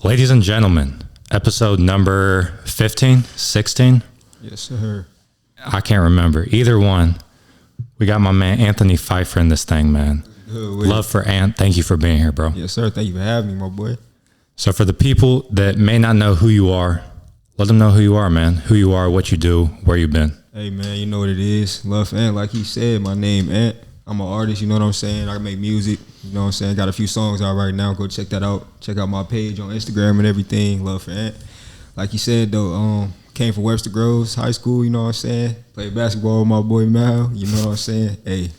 Ladies and gentlemen, episode number 15, 16? Yes, sir. I can't remember. Either one. We got my man Anthony Phiffer in this thing, man. Love for Ant. Thank you for being here, bro. Yes, sir. Thank you for having me, my boy. So for the people that may not know who you are, let them know who you are, man. Who you are, what you do, where you've been. Hey, man, you know what it is. Love for Ant. Like he said, my name Ant. I'm an artist, you know what I'm saying? I make music, you know what I'm saying? Got a few songs out right now. Go check that out. Check out my page on Instagram and everything. Love for Ant. Like you said, though, came from Webster Groves High School, you know what I'm saying? Played basketball with my boy Mal, you know what I'm saying? Hey,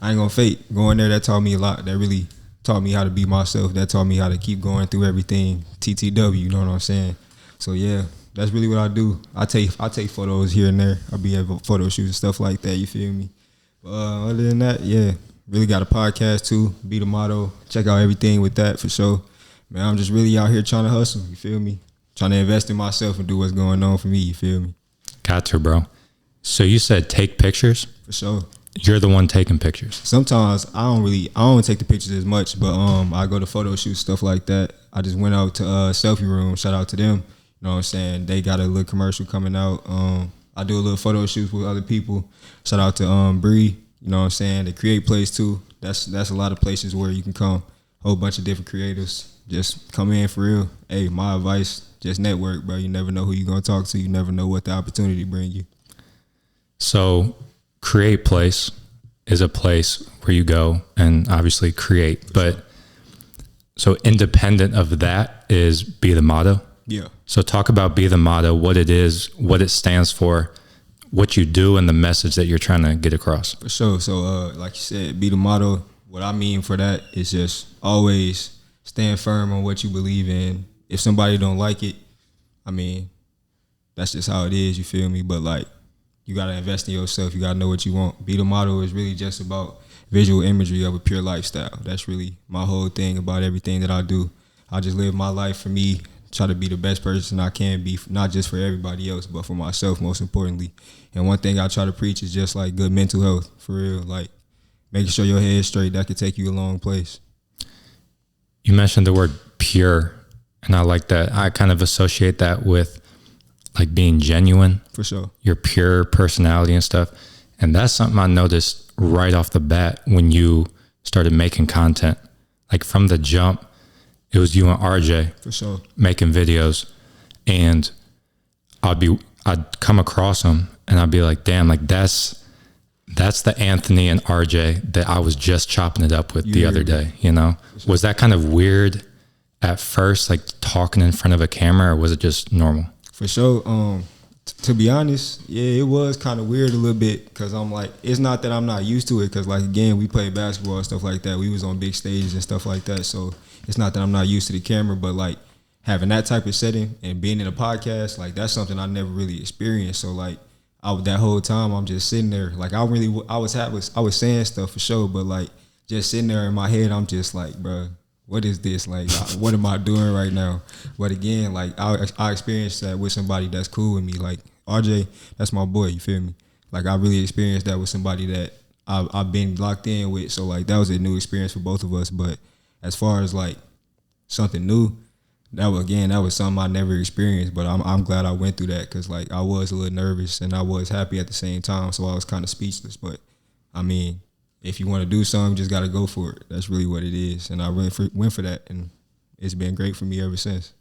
I ain't gonna fake. Going there, that taught me a lot. That really taught me how to be myself. That taught me how to keep going through everything. TTW, you know what I'm saying? So yeah, that's really what I do. I take photos here and there. I be at photo shoots and stuff like that, you feel me? Other than that, yeah, really got a podcast too. Be the motto. Check out everything with that for sure. Man, I'm just really out here trying to hustle. You feel me? Trying to invest in myself and do what's going on for me. You feel me? Got to, bro. So you said take pictures? For sure. You're the one taking pictures. Sometimes I don't take the pictures as much, but I go to photo shoots, stuff like that. I just went out to Selfie Room. Shout out to them. You know what I'm saying? They got a little commercial coming out. I do a little photo shoots with other people. Shout out to Bree, you know what I'm saying? They create place too. That's a lot of places where you can come. Whole bunch of different creators. Just come in for real. Hey, my advice, just network, bro. You never know who you're gonna talk to. You never know what the opportunity bring you. So create place is a place where you go and obviously create. But so independent of that is be the motto. Yeah. So talk about be the motto, what it is, what it stands for, what you do, and the message that you're trying to get across. For sure. So like you said, be the motto. What I mean for that is just always stand firm on what you believe in. If somebody don't like it, I mean, that's just how it is, you feel me? But like, you gotta invest in yourself. You gotta know what you want. Be the motto is really just about visual imagery of a pure lifestyle. That's really my whole thing about everything that I do. I just live my life for me. Try to be the best person I can be, not just for everybody else, but for myself, most importantly. And one thing I try to preach is just like good mental health, for real. Like making sure your head's straight, that could take you a long place. You mentioned the word pure, and I like that. I kind of associate that with like being genuine. For sure. Your pure personality and stuff. And that's something I noticed right off the bat when you started making content. Like from the jump, it was you and RJ for sure making videos, and I'd come across them and I'd be like, damn, like that's the Anthony and RJ that I was just chopping it up with the other day, you know? Sure. Was that kind of weird at first, like talking in front of a camera, or was it just normal? For sure. To be honest, yeah, it was kind of weird a little bit, because I'm like, it's not that I'm not used to it, because like, again, we played basketball and stuff like that. We was on big stages and stuff like that, so it's not that I'm not used to the camera, but like having that type of setting and being in a podcast, like that's something I never really experienced. So like that whole time I'm just sitting there, like I was saying stuff for sure, but like just sitting there in my head, I'm just like, bro, what is this? Like, what am I doing right now? But again, like I experienced that with somebody that's cool with me. Like RJ, that's my boy, you feel me? Like I really experienced that with somebody that I've been locked in with. So like that was a new experience for both of us. But as far as like something new, that was something I never experienced. But I'm glad I went through that, because like I was a little nervous and I was happy at the same time. So I was kind of speechless. But I mean, if you want to do something, you just got to go for it. That's really what it is. And I went for that, and it's been great for me ever since.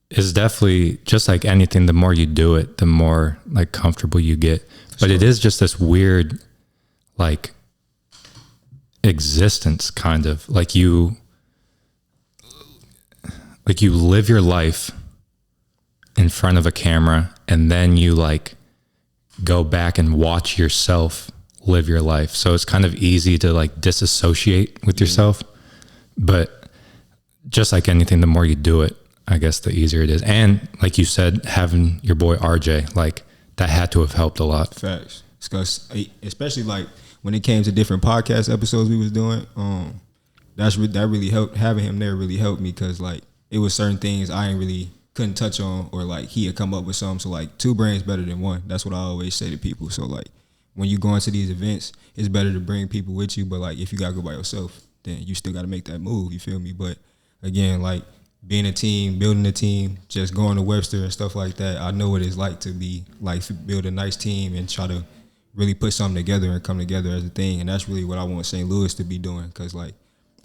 It's definitely just like anything. The more you do it, the more like comfortable you get. But sure. It is just this weird, like, existence kind of like you live your life in front of a camera, and then you like go back and watch yourself live your life. So it's kind of easy to like disassociate with yourself, but just like anything, the more you do it, I guess the easier it is. And like you said, having your boy RJ, like that had to have helped a lot. Facts. Because especially like when it came to different podcast episodes we was doing, that really helped. Having him there really helped me, because like it was certain things I couldn't touch on, or like he had come up with something. So like two brains better than one. That's what I always say to people. So like when you go into these events, it's better to bring people with you. But like if you gotta go by yourself, then you still gotta make that move. You feel me? But again, like being a team, building a team, just going to Webster and stuff like that. I know what it's like to be like build a nice team and try to really put something together and come together as a thing. And that's really what I want St. Louis to be doing, because like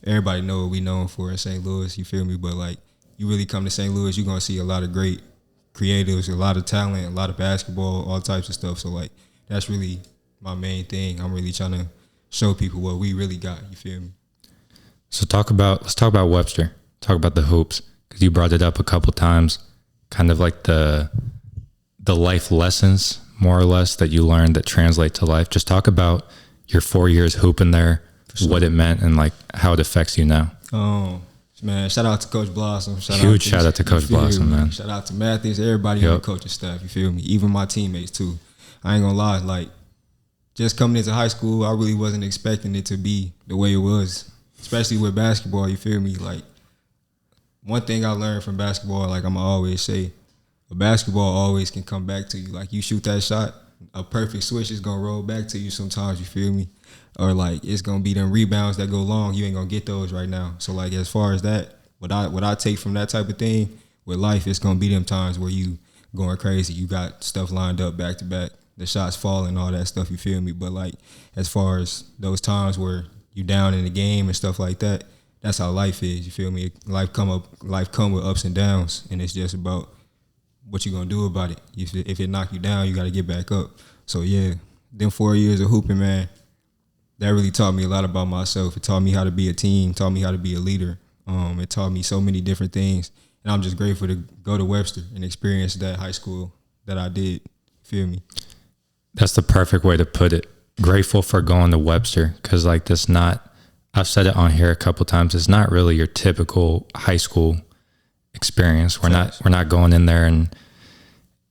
everybody know what we known for in St. Louis. You feel me? But like you really come to St. Louis, you're gonna see a lot of great creatives, a lot of talent, a lot of basketball, all types of stuff. So like that's really my main thing. I'm really trying to show people what we really got. You feel me? So let's talk about Webster. Talk about the hoops, because you brought it up a couple times, kind of like the life lessons, more or less, that you learned that translate to life. Just talk about your 4 years hooping there, sure, what it meant, and like how it affects you now. Oh man, shout out to Coach Blossom. Huge shout out to Coach Blossom, man. Shout out to Mathis, everybody on the coaching staff. You feel me? Even my teammates too. I ain't gonna lie, like just coming into high school, I really wasn't expecting it to be the way it was, especially with basketball. You feel me? Like one thing I learned from basketball, like I'm always say, a basketball always can come back to you. Like you shoot that shot, a perfect switch is gonna roll back to you sometimes. You feel me? Or like it's gonna be them rebounds that go long. You ain't gonna get those right now. So like as far as that, what I take from that type of thing with life, it's gonna be them times where you going crazy. You got stuff lined up back to back, the shots falling, all that stuff. You feel me? But like as far as those times where you down in the game and stuff like that, that's how life is. You feel me? Life come with ups and downs, and it's just about what you gonna do about it. If it knock you down, you gotta get back up. So yeah, them 4 years of hooping, man, that really taught me a lot about myself. It taught me how to be a team, taught me how to be a leader. It taught me so many different things, and I'm just grateful to go to Webster and experience that high school that I did. Feel me? That's the perfect way to put it. Grateful for going to Webster, because like this not. I've said it on here a couple of times. It's not really your typical high school experience. We're not going in there and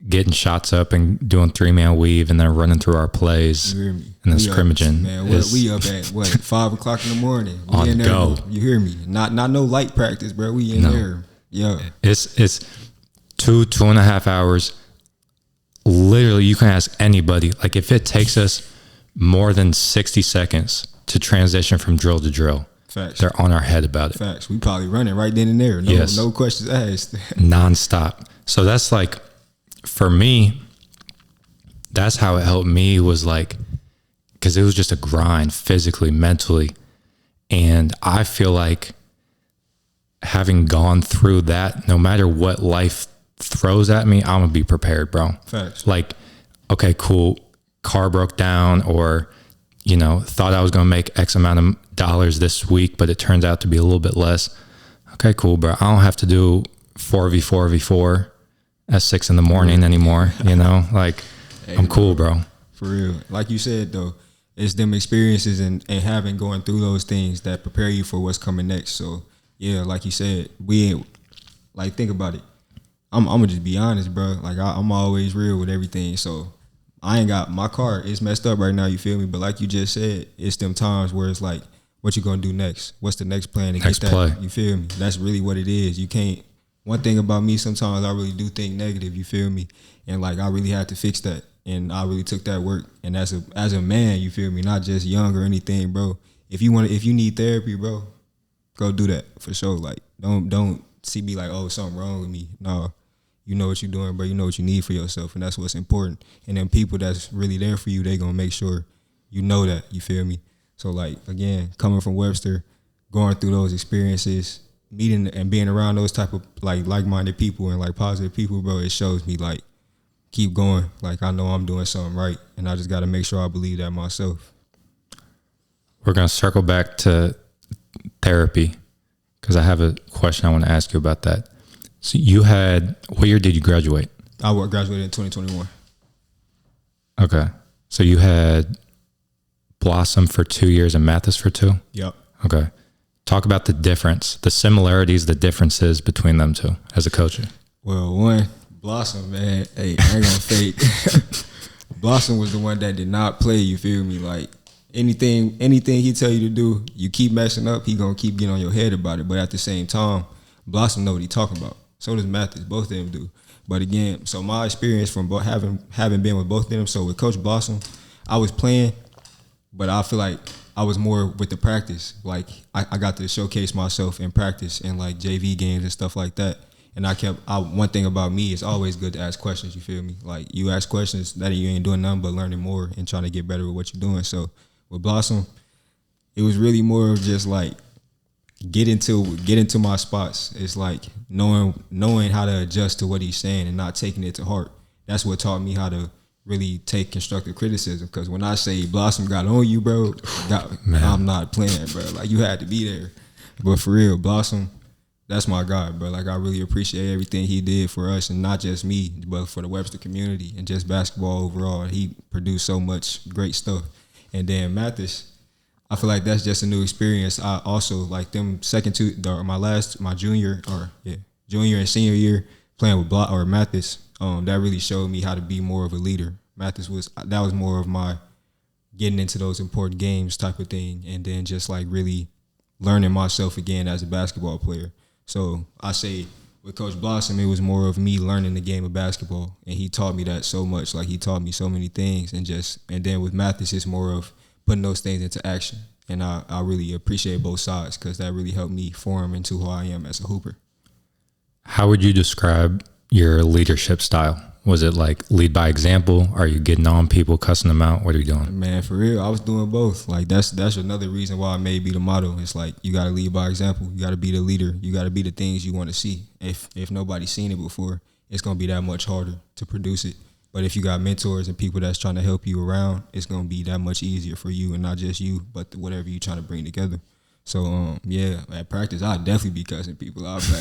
getting shots up and doing 3-man weave and then running through our plays and then scrimmaging. Man, we up at what 5 o'clock in the morning? We on in there, go. You hear me? Not no light practice, bro. We in there. Yeah. It's 2.5 hours. Literally, you can ask anybody. Like if it takes us more than 60 seconds to transition from drill to drill, facts, they're on our head about it. Facts. We probably running right then and there. No questions asked. Nonstop. So that's like, for me, that's how it helped me, was like, because it was just a grind physically, mentally. And I feel like having gone through that, no matter what life throws at me, I'm going to be prepared, bro. Facts. Like, okay, cool. Car broke down, or, you know, thought I was going to make X amount of dollars this week, but it turns out to be a little bit less. Okay, cool, bro. I don't have to do 4v4v4 at 6 a.m. anymore, you know? Like, hey, I'm cool, bro. For real. Like you said, though, it's them experiences and going through those things that prepare you for what's coming next. So, yeah, like you said, we ain't, like, think about it. I'm going to just be honest, bro. Like, I'm always real with everything. So, I ain't got, my car is messed up right now, you feel me? But like you just said, it's them times where it's like, what you going to do next? What's the next plan to next get that? Play. You feel me? That's really what it is. You can't, one thing about me, sometimes I really do think negative, you feel me? And like, I really had to fix that. And I really took that work. And as a man, you feel me? Not just young or anything, bro. If you need therapy, bro, go do that for sure. Like, don't see me like, oh, something wrong with me. No, you know what you're doing, bro. You know what you need for yourself, and that's what's important. And then people that's really there for you, they gonna make sure you know that. You feel me? So like, again, coming from Webster, going through those experiences, meeting and being around those type of like-minded people and like positive people, bro, it shows me like, keep going. Like, I know I'm doing something right, and I just got to make sure I believe that myself. We're going to circle back to therapy, because I have a question I want to ask you about that. So what year did you graduate? I graduated in 2021. Okay. So you had Blossom for 2 years and Mathis for 2? Yep. Okay. Talk about the difference, the similarities, the differences between them two as a coach. Well, one, Blossom, man, hey, I ain't gonna fake. Blossom was the one that did not play, you feel me? Like, anything he tell you to do, you keep messing up, he gonna keep getting on your head about it. But at the same time, Blossom know what he talking about. So does Mathis, both of them do. But again, so my experience from having been with both of them, so with Coach Blossom, I was playing, but I feel like I was more with the practice. Like I got to showcase myself in practice and like JV games and stuff like that. And one thing about me, it's always good to ask questions, you feel me? Like you ask questions, that you ain't doing nothing but learning more and trying to get better with what you're doing. So with Blossom, it was really more of just like get into my spots. It's like knowing how to adjust to what he's saying and not taking it to heart. That's what taught me how to really take constructive criticism. Because when I say Blossom got on you, bro, I'm not playing, bro. Like you had to be there. But for real, Blossom, that's my guy, bro. Like I really appreciate everything he did for us, and not just me, but for the Webster community and just basketball overall. He produced so much great stuff. And then Mathis, I feel like that's just a new experience. I also like them my junior and senior year playing with Mathis. That really showed me how to be more of a leader. Mathis was more of my getting into those important games type of thing, and then just like really learning myself again as a basketball player. So I say with Coach Blossom, it was more of me learning the game of basketball, and he taught me that so much. Like he taught me so many things, and then with Mathis, it's more of putting those things into action. And I really appreciate both sides because that really helped me form into who I am as a hooper. How would you describe your leadership style? Was it like lead by example? Are you getting on people, cussing them out? What are you doing? Man, for real, I was doing both. Like that's another reason why I may be the motto. It's like you got to lead by example. You got to be the leader. You got to be the things you want to see. If nobody's seen it before, it's gonna be that much harder to produce it. But if you got mentors and people that's trying to help you around, it's gonna be that much easier for you, and not just you, but whatever you're trying to bring together. So at practice, I'd definitely be cussing people. I'd be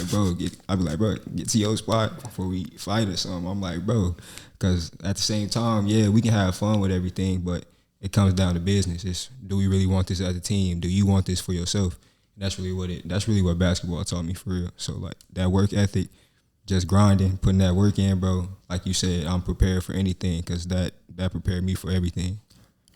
like, bro, get to your spot before we fight or something. I'm like, bro, because at the same time, we can have fun with everything, but it comes down to business. It's, do we really want this as a team? Do you want this for yourself? And that's really what basketball taught me for real. So like that work ethic, just grinding, putting that work in, bro. Like you said, I'm prepared for anything because that prepared me for everything.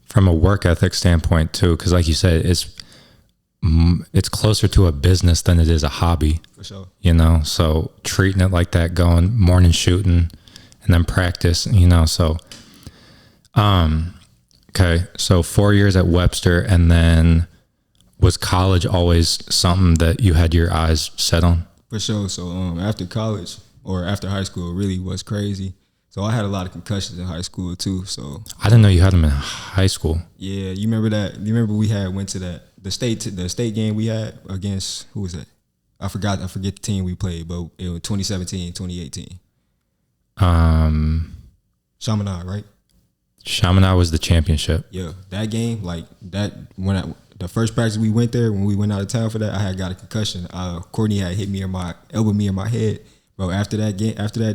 From a work ethic standpoint too, because like you said, it's closer to a business than it is a hobby. For sure. You know, so treating it like that, going morning shooting and then practice, you know, so okay. So 4 years at Webster, and then was college always something that you had your eyes set on? For sure. So after college or after high school, really was crazy. So I had a lot of concussions in high school too. So I didn't know you had them in high school. Yeah, you remember that? You remember we went to the state game we had against, who was that? I forget the team we played, but it was 2017, 2018. Chaminade, right? Chaminade was the championship. Yeah, that game, like that, the first practice we went there, when we went out of town for that, I had got a concussion. Courtney had elbowed me in my head. Bro, after that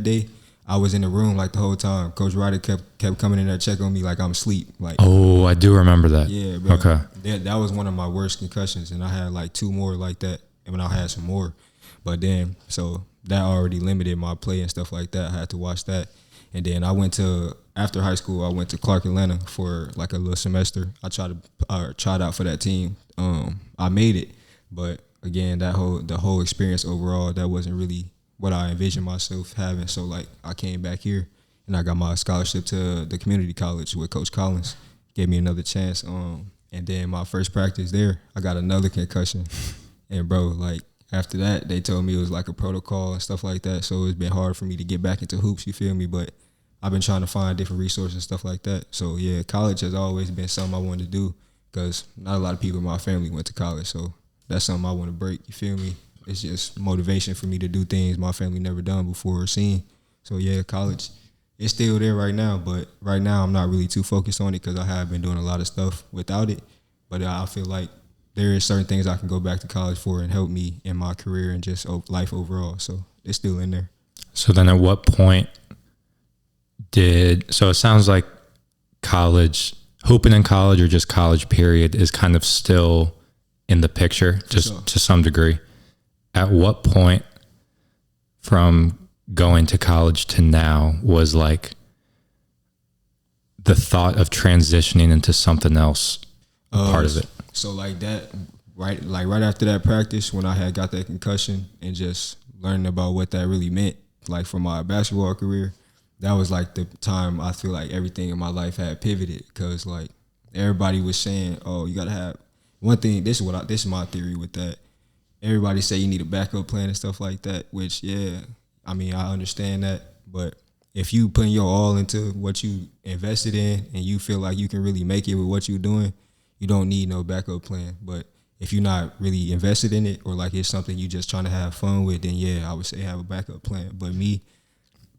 day, I was in the room like the whole time. Coach Ryder kept coming in there, check on me like I'm asleep. Like, oh, I do remember that. Yeah, bro. Okay. That was one of my worst concussions, and I had like 2 more like that, and when I had some more. But then, so that already limited my play and stuff like that. I had to watch that. And then after high school, I went to Clark, Atlanta for like a little semester. I tried out for that team. I made it, but again, the whole experience overall, that wasn't really what I envisioned myself having. So like I came back here and I got my scholarship to the community college with Coach Collins. Gave me another chance. And then my first practice there, I got another concussion. And bro, like after that, they told me it was like a protocol and stuff like that. So it's been hard for me to get back into hoops, you feel me? But I've been trying to find different resources and stuff like that. So yeah, college has always been something I wanted to do because not a lot of people in my family went to college. So that's something I want to break, you feel me? It's just motivation for me to do things my family never done before or seen. So yeah, college, it's still there right now, but right now I'm not really too focused on it because I have been doing a lot of stuff without it. But I feel like there is certain things I can go back to college for and help me in my career and just life overall. So it's still in there. So then at what point so it sounds like college, hooping in college or just college period is kind of still in the picture, just to some degree. At what point from going to college to now was like the thought of transitioning into something else part of it? So like that, right after that practice, when I had got that concussion and just learning about what that really meant, like for my basketball career, that was like the time I feel like everything in my life had pivoted because like everybody was saying, oh, you gotta have one thing, this is my theory with that. Everybody say you need a backup plan and stuff like that, which, yeah, I mean, I understand that. But if you putting your all into what you invested in and you feel like you can really make it with what you're doing, you don't need no backup plan. But if you're not really invested in it, or like it's something you just trying to have fun with, then yeah, I would say have a backup plan. But me,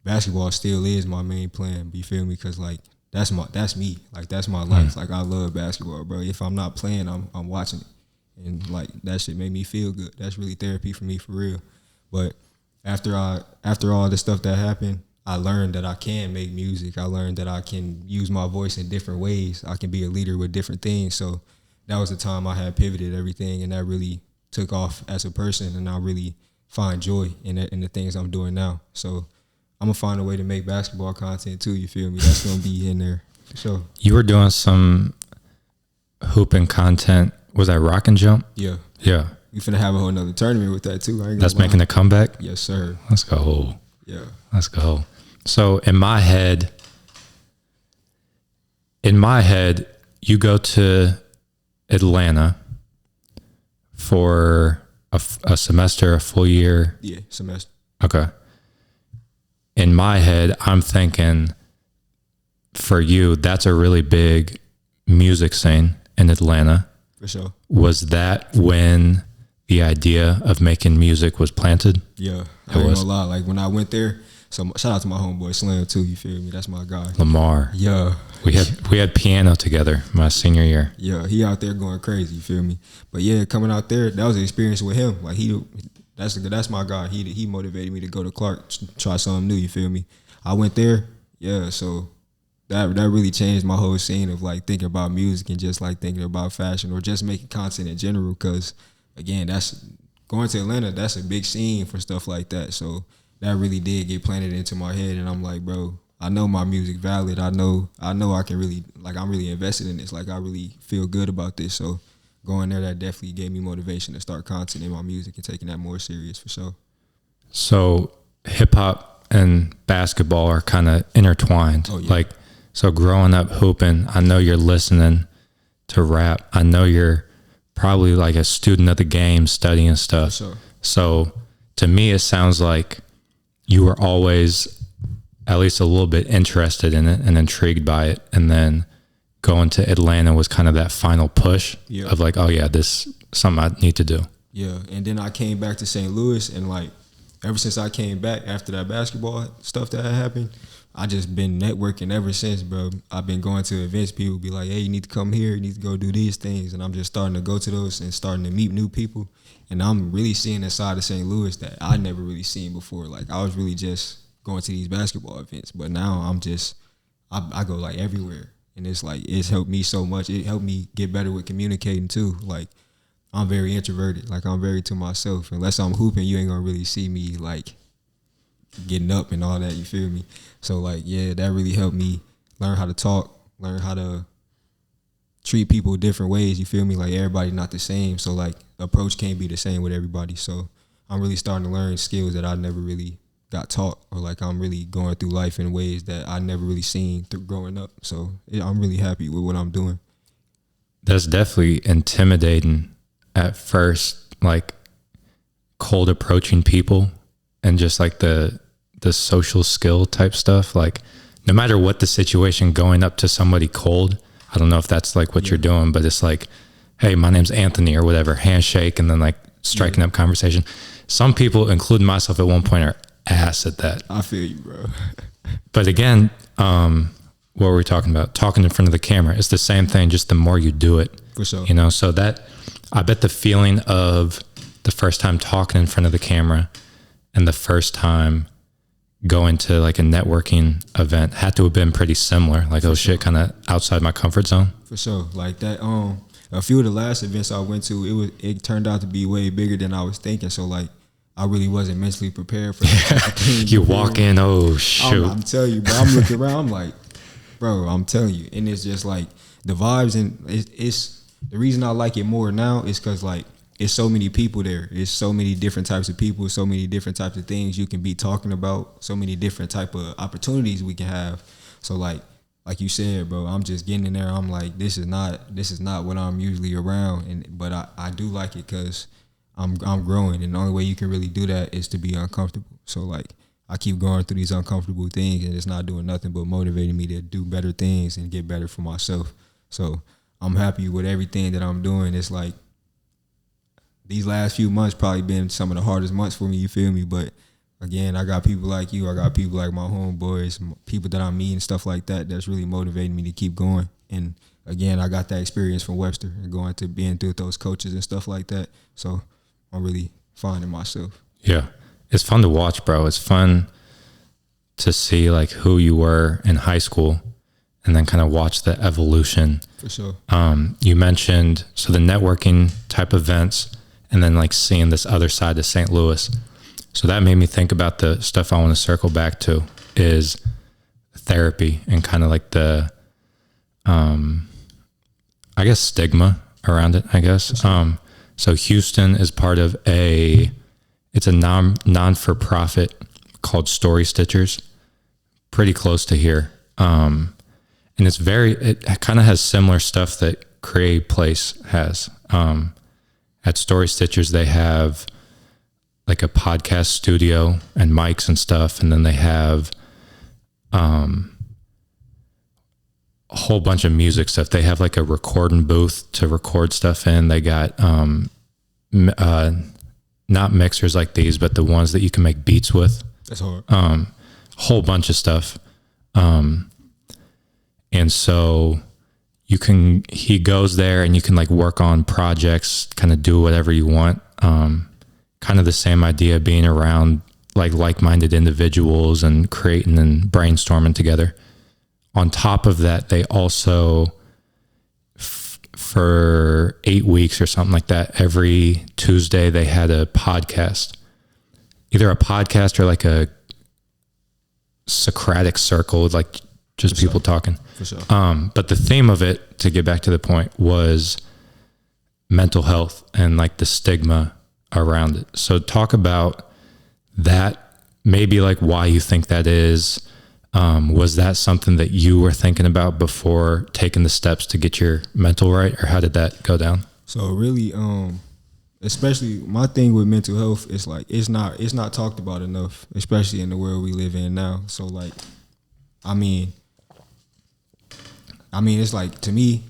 basketball still is my main plan. You feel me? Because like that's me. Like that's my life. Like I love basketball, bro. If I'm not playing, I'm watching it. And like that shit made me feel good. That's really therapy for me, for real. But after all the stuff that happened, I learned that I can make music. I learned that I can use my voice in different ways. I can be a leader with different things. So that was the time I had pivoted everything, and that really took off as a person. And I really find joy in the things I'm doing now. So I'm gonna find a way to make basketball content too. You feel me? That's gonna be in there for sure. You were doing some hooping content. Was that Rock and Jump? Yeah. Yeah. We finna have a whole nother tournament with that too. That's making a comeback? Yes, sir. Let's go. Yeah. Let's go. So in my head, you go to Atlanta for a semester, a full year? Yeah, semester. Okay. In my head, I'm thinking for you, that's a really big music scene in Atlanta. For sure. Was that when the idea of making music was planted? Yeah, I ain't gonna lie. Like when I went there, so shout out to my homeboy Slam too. You feel me? That's my guy. Lamar. Yeah, we had piano together my senior year. Yeah, he out there going crazy. You feel me? But yeah, coming out there, that was an experience with him. Like that's my guy. He motivated me to go to Clark, try something new. You feel me? I went there. Yeah, so that really changed my whole scene of like thinking about music and just like thinking about fashion or just making content in general. Because again, that's going to Atlanta. That's a big scene for stuff like that. So that really did get planted into my head, and I'm like, bro, I know my music valid. I know I can really, like, I'm really invested in this. Like, I really feel good about this. So going there, that definitely gave me motivation to start content in my music and taking that more serious for sure. So hip hop and basketball are kind of intertwined. Oh, yeah. Like, so growing up hooping, I know you're listening to rap. I know you're probably like a student of the game, studying stuff. For sure. So to me, it sounds like you were always at least a little bit interested in it and intrigued by it. And then going to Atlanta was kind of that final push of like, oh yeah, this is something I need to do. Yeah. And then I came back to St. Louis, and like ever since I came back after that basketball stuff that had happened, I just been networking ever since, bro. I've been going to events. People be like, hey, you need to come here. You need to go do these things. And I'm just starting to go to those and starting to meet new people. And I'm really seeing a side of St. Louis that I never really seen before. Like, I was really just going to these basketball events. But now I'm just, I go like everywhere. And it's like, it's helped me so much. It helped me get better with communicating too. Like, I'm very introverted. Like, I'm very to myself. Unless I'm hooping, you ain't gonna really see me like getting up and all that, you feel me? So like, yeah, that really helped me learn how to talk, learn how to treat people different ways, you feel me? Like, everybody not the same, so like approach can't be the same with everybody. So I'm really starting to learn skills that I never really got taught, or like I'm really going through life in ways that I never really seen through growing up. So yeah, I'm really happy with what I'm doing. That's definitely intimidating at first, like cold approaching people and just like the social skill type stuff. Like, no matter what the situation, going up to somebody cold, I don't know if that's like what you're doing, but it's like, hey, my name's Anthony or whatever, handshake, and then like striking up conversation. Some people, including myself at one point, are ass at that. I feel you, bro. But again, what were we talking about? Talking in front of the camera. It's the same thing, just the more you do it. For sure. You know, so that, I bet the feeling of the first time talking in front of the camera and the first time going to like a networking event had to have been pretty similar. Like, oh shit, kind of outside my comfort zone. For sure. Like that, a few of the last events I went to, it turned out to be way bigger than I was thinking. So like, I really wasn't mentally prepared for that. You walk in, oh shoot. I'm telling you, bro. I'm looking around, I'm like, bro, I'm telling you. And it's just like the vibes, and it's the reason I like it more now is because like it's so many people there. It's so many different types of people, so many different types of things you can be talking about, so many different type of opportunities we can have. So like like you said, bro, I'm just getting in there. I'm like, this is not what I'm usually around, but I do like it because I'm growing, and the only way you can really do that is to be uncomfortable. So like, I keep going through these uncomfortable things, and it's not doing nothing but motivating me to do better things and get better for myself. So I'm happy with everything that I'm doing. It's like these last few months probably been some of the hardest months for me, you feel me? But again, I got people like you, I got people like my homeboys, people that I'm meeting, stuff like that, that's really motivating me to keep going. And again, I got that experience from Webster and going to being through those coaches and stuff like that. So I'm really finding myself. Yeah. It's fun to watch, bro. It's fun to see like who you were in high school and then kind of watch the evolution. For sure. You mentioned, so the networking type events and then like seeing this other side of St. Louis. So that made me think about the stuff I want to circle back to is therapy and kind of like the, I guess, stigma around it, I guess. So Houston is part of it's a non-for-profit called Story Stitchers, pretty close to here. And it kind of has similar stuff that Create Place has. At Story Stitchers, they have like a podcast studio and mics and stuff. And then they have a whole bunch of music stuff. They have like a recording booth to record stuff in. They got not mixers like these, but the ones that you can make beats with. That's hard. Whole bunch of stuff. And so he goes there and you can like work on projects, kind of do whatever you want. Kind of the same idea, being around like-minded individuals and creating and brainstorming together. On top of that, they also, for 8 weeks or something like that, every Tuesday they had a podcast, either a podcast or like a Socratic circle, like just For people sure. talking. For sure. But the theme of it, to get back to the point, was mental health and like the stigma around it. So talk about that, maybe like why you think that is. Was that something that you were thinking about before taking the steps to get your mental right, or how did that go down? So really, especially my thing with mental health is like it's not talked about enough, especially in the world we live in now. So like, I mean, it's like, to me,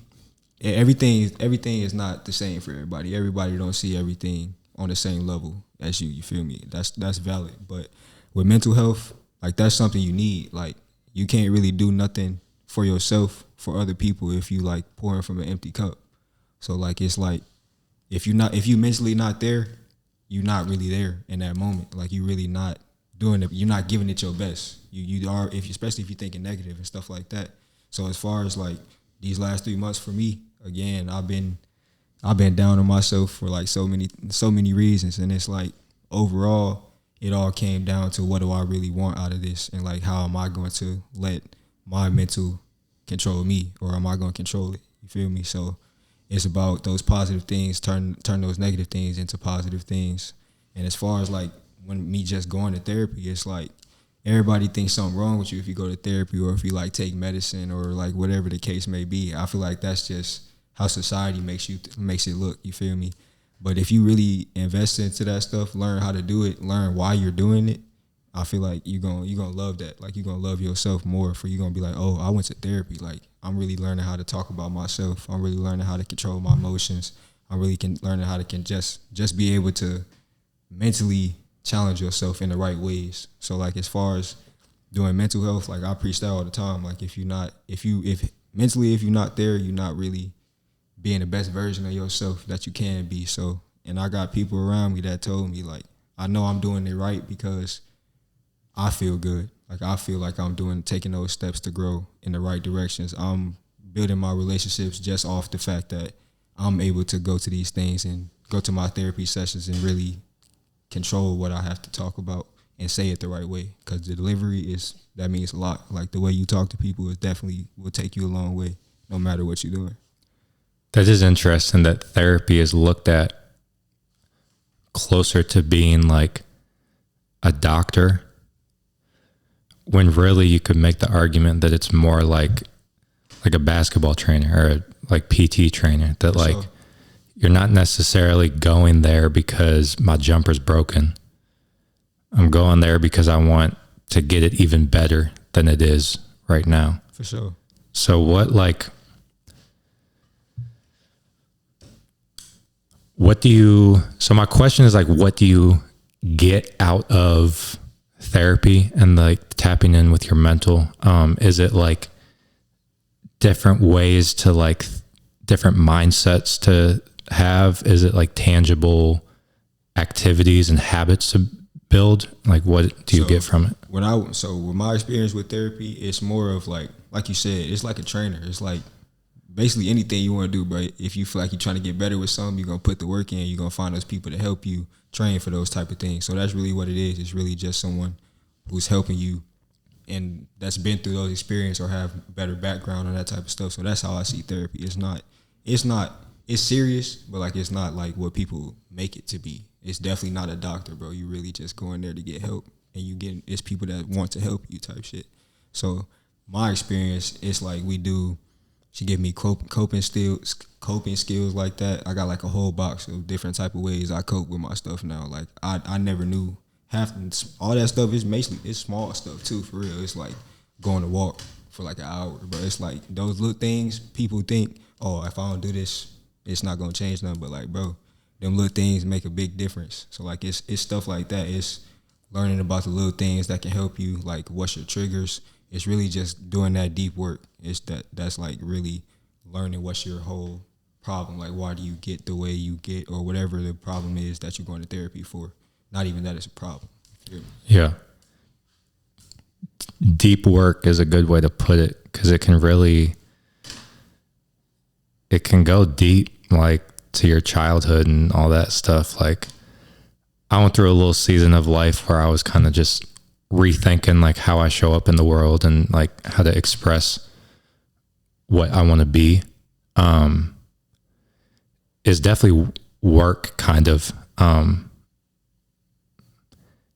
everything is not the same for everybody. Everybody don't see everything on the same level as you. You feel me? That's valid. But with mental health, like, that's something you need. Like, you can't really do nothing for yourself, for other people, if you like pouring from an empty cup. So like, it's like, if you mentally not there, you're not really there in that moment. Like, you really not doing it. You're not giving it your best. You are, especially if you're thinking negative and stuff like that. So as far as like these last 3 months for me, again, I've been down on myself for like so many reasons, and it's like, overall, it all came down to, what do I really want out of this, and like, how am I going to let my mental control me, or am I going to control it? You feel me? So it's about those positive things, turn those negative things into positive things. And as far as like, when me just going to therapy, it's like, everybody thinks something wrong with you if you go to therapy, or if you like take medicine, or like whatever the case may be. I feel like that's just how society makes it look. You feel me? But if you really invest into that stuff, learn how to do it, learn why you're doing it, I feel like you're gonna love that. Like, you're gonna love yourself more, for you're gonna be like, oh, I went to therapy. Like, I'm really learning how to talk about myself. I'm really learning how to control my emotions. I'm really learning how to just be able to mentally challenge yourself in the right ways. So like, as far as doing mental health, like, I preach that all the time. Like, if mentally you're not there, you're not really being the best version of yourself that you can be. So, and I got people around me that told me, like, I know I'm doing it right because I feel good. Like, I feel like I'm taking those steps to grow in the right directions. I'm building my relationships just off the fact that I'm able to go to these things and go to my therapy sessions and really control what I have to talk about and say it the right way. Because the delivery that means a lot. Like, the way you talk to people will take you a long way, no matter what you're doing. That is interesting that therapy is looked at closer to being like a doctor, when really you could make the argument that it's more like like a basketball trainer or a like PT trainer that like So, you're not necessarily going there because my jumper's broken. I'm going there because I want to get it even better than it is right now. for sure. So what so my question is like, what do you get out of therapy and like tapping in with your mental? Is it like different ways to like different mindsets to have? Is it like tangible activities and habits to build? Like what do you get from it? With my experience with therapy, it's more of like you said, it's like a trainer. It's like basically anything you want to do, bro. If you feel like you're trying to get better with something, you're gonna put the work in. You're gonna find those people to help you train for those type of things. So that's really what it is. It's really just someone who's helping you and that's been through those experiences or have better background on that type of stuff. So that's how I see therapy. It's serious, but like it's not like what people make it to be. It's definitely not a doctor, bro. You really just going there to get help, and it's people that want to help you type shit. So my experience, it's like she gave me coping skills like that. I got like a whole box of different type of ways I cope with my stuff now. Like I never knew all that stuff is basically, it's small stuff too, for real. It's like going to walk for like an hour, but it's like those little things people think, oh, if I don't do this, it's not gonna change nothing. But like, bro, them little things make a big difference. So like it's stuff like that. It's learning about the little things that can help you, like what's your triggers. It's really just doing that deep work. That's like really learning what's your whole problem. Like why do you get the way you get, or whatever the problem is that you're going to therapy for. Not even that it's a problem. Yeah. Deep work is a good way to put it, because it can go deep, like to your childhood and all that stuff. Like I went through a little season of life where I was kind of just rethinking like how I show up in the world and like how to express what I want to be. Is definitely work kind of.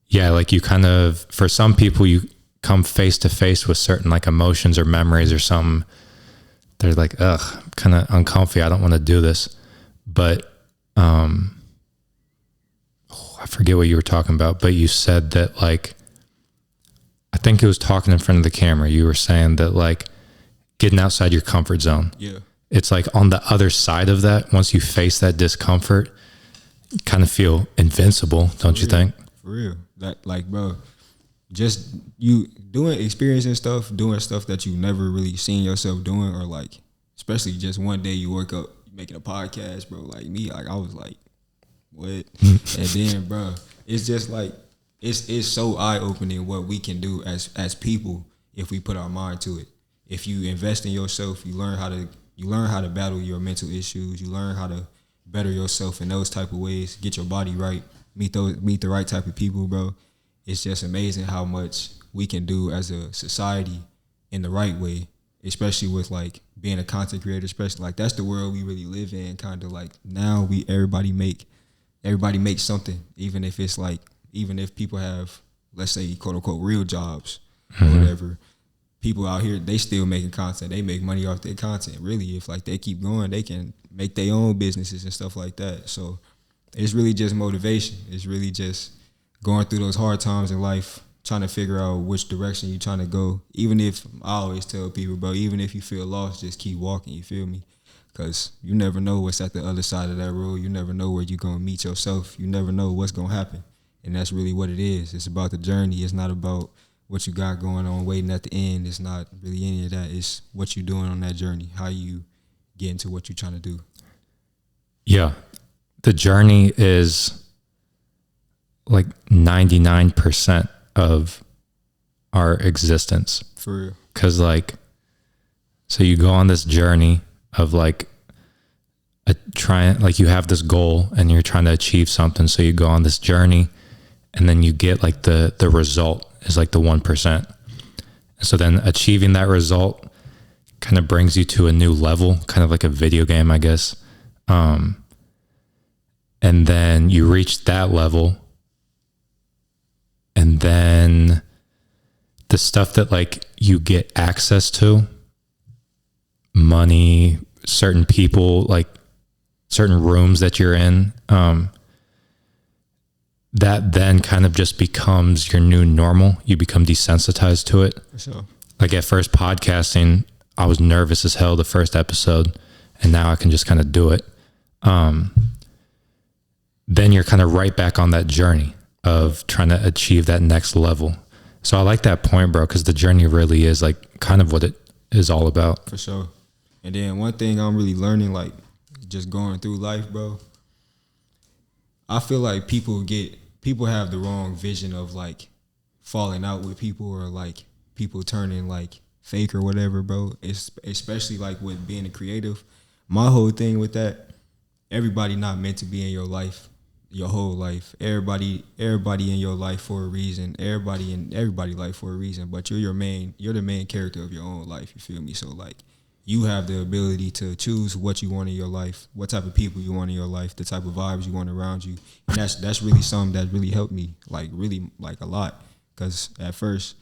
Yeah, like you kind of, for some people, you come face to face with certain like emotions or memories or something. They're like, ugh, I'm kind of uncomfy. I don't want to do this. But I forget what you were talking about, but you said that like, I think it was talking in front of the camera. You were saying that like getting outside your comfort zone. Yeah. It's like on the other side of that, once you face that discomfort, you kind of feel invincible, don't you think? For real. That like, bro, just you experiencing stuff, doing stuff that you never really seen yourself doing, or like, especially just one day you wake up making a podcast, bro. Like me, like I was like, what? And then, bro, it's just like, it's so eye opening what we can do as people if we put our mind to it. If you invest in yourself, you learn how to battle your mental issues. You learn how to better yourself in those type of ways. Get your body right. Meet the right type of people, bro. It's just amazing how much we can do as a society in the right way, especially with like being a content creator. Especially like that's the world we really live in. Kind of like now everybody makes something, even if people have, let's say, quote unquote real jobs or whatever. People out here, they still making content. They make money off their content. Really, if like they keep going, they can make their own businesses and stuff like that. So it's really just motivation. It's really just going through those hard times in life, trying to figure out which direction you're trying to go. Even if, I always tell people, bro, even if you feel lost, just keep walking, you feel me? Because you never know what's at the other side of that road. You never know where you're going to meet yourself. You never know what's going to happen. And that's really what it is. It's about the journey. It's not about what you got going on waiting at the end. It's not really any of that. It's what you're doing on that journey, how you get into what you're trying to do. Yeah. The journey is like 99% of our existence. For real. Because like, so you go on this journey of like you have this goal and you're trying to achieve something. So you go on this journey and then you get like the result is like the 1%. So then achieving that result kind of brings you to a new level, kind of like a video game, I guess. And then you reach that level, and then the stuff that like you get access to money, certain people, like certain rooms that you're in, that then kind of just becomes your new normal. You become desensitized to it. For sure. Like at first podcasting, I was nervous as hell the first episode, and now I can just kind of do it. Then you're kind of right back on that journey of trying to achieve that next level. So I like that point, bro, because the journey really is like kind of what it is all about. For sure. And then one thing I'm really learning, like just going through life, bro, I feel like people have the wrong vision of like falling out with people or like people turning like fake or whatever, bro. It's especially like with being a creative. My whole thing with that, everybody not meant to be in your life, your whole life. Everybody in your life for a reason. Everybody in everybody's life for a reason. But you're the main character of your own life. You feel me? So like, you have the ability to choose what you want in your life, what type of people you want in your life, the type of vibes you want around you. And that's really something that really helped me, like really like a lot. Because at first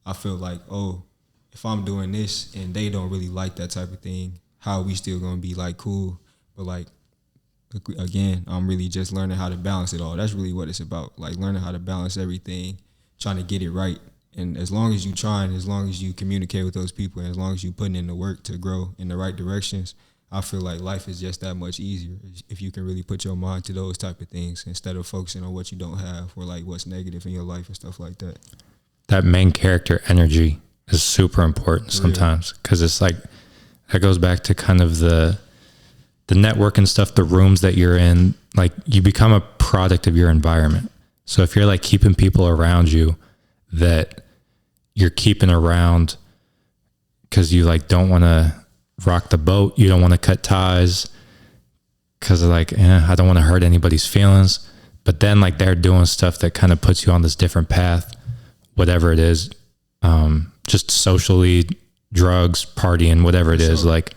I felt like, oh, if I'm doing this and they don't really like that type of thing, how are we still gonna be like cool? But like, again, I'm really just learning how to balance it all. That's really what it's about, like learning how to balance everything, trying to get it right. And as long as you try and as long as you communicate with those people and as long as you putting in the work to grow in the right directions, I feel like life is just that much easier if you can really put your mind to those type of things instead of focusing on what you don't have or like what's negative in your life and stuff like that. That main character energy is super important sometimes, because it's like, that goes back to kind of the network and stuff, the rooms that you're in, like you become a product of your environment. So if you're like keeping people around you that you're keeping around because you like don't want to rock the boat, you don't want to cut ties because like, I don't want to hurt anybody's feelings, but then like they're doing stuff that kind of puts you on this different path, whatever it is, just socially, drugs, partying, whatever it is, like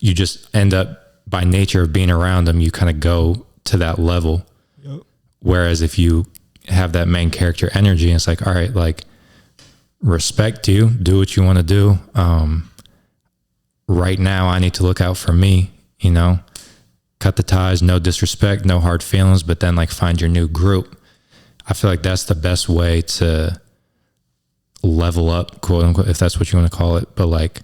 you just end up by nature of being around them, you kind of go to that level. Yep. Whereas if you have that main character energy, and it's like, all right, like respect you, do what you want to do. Right now I need to look out for me, you know, cut the ties, no disrespect, no hard feelings, but then like find your new group. I feel like that's the best way to level up, quote unquote, if that's what you want to call it, but like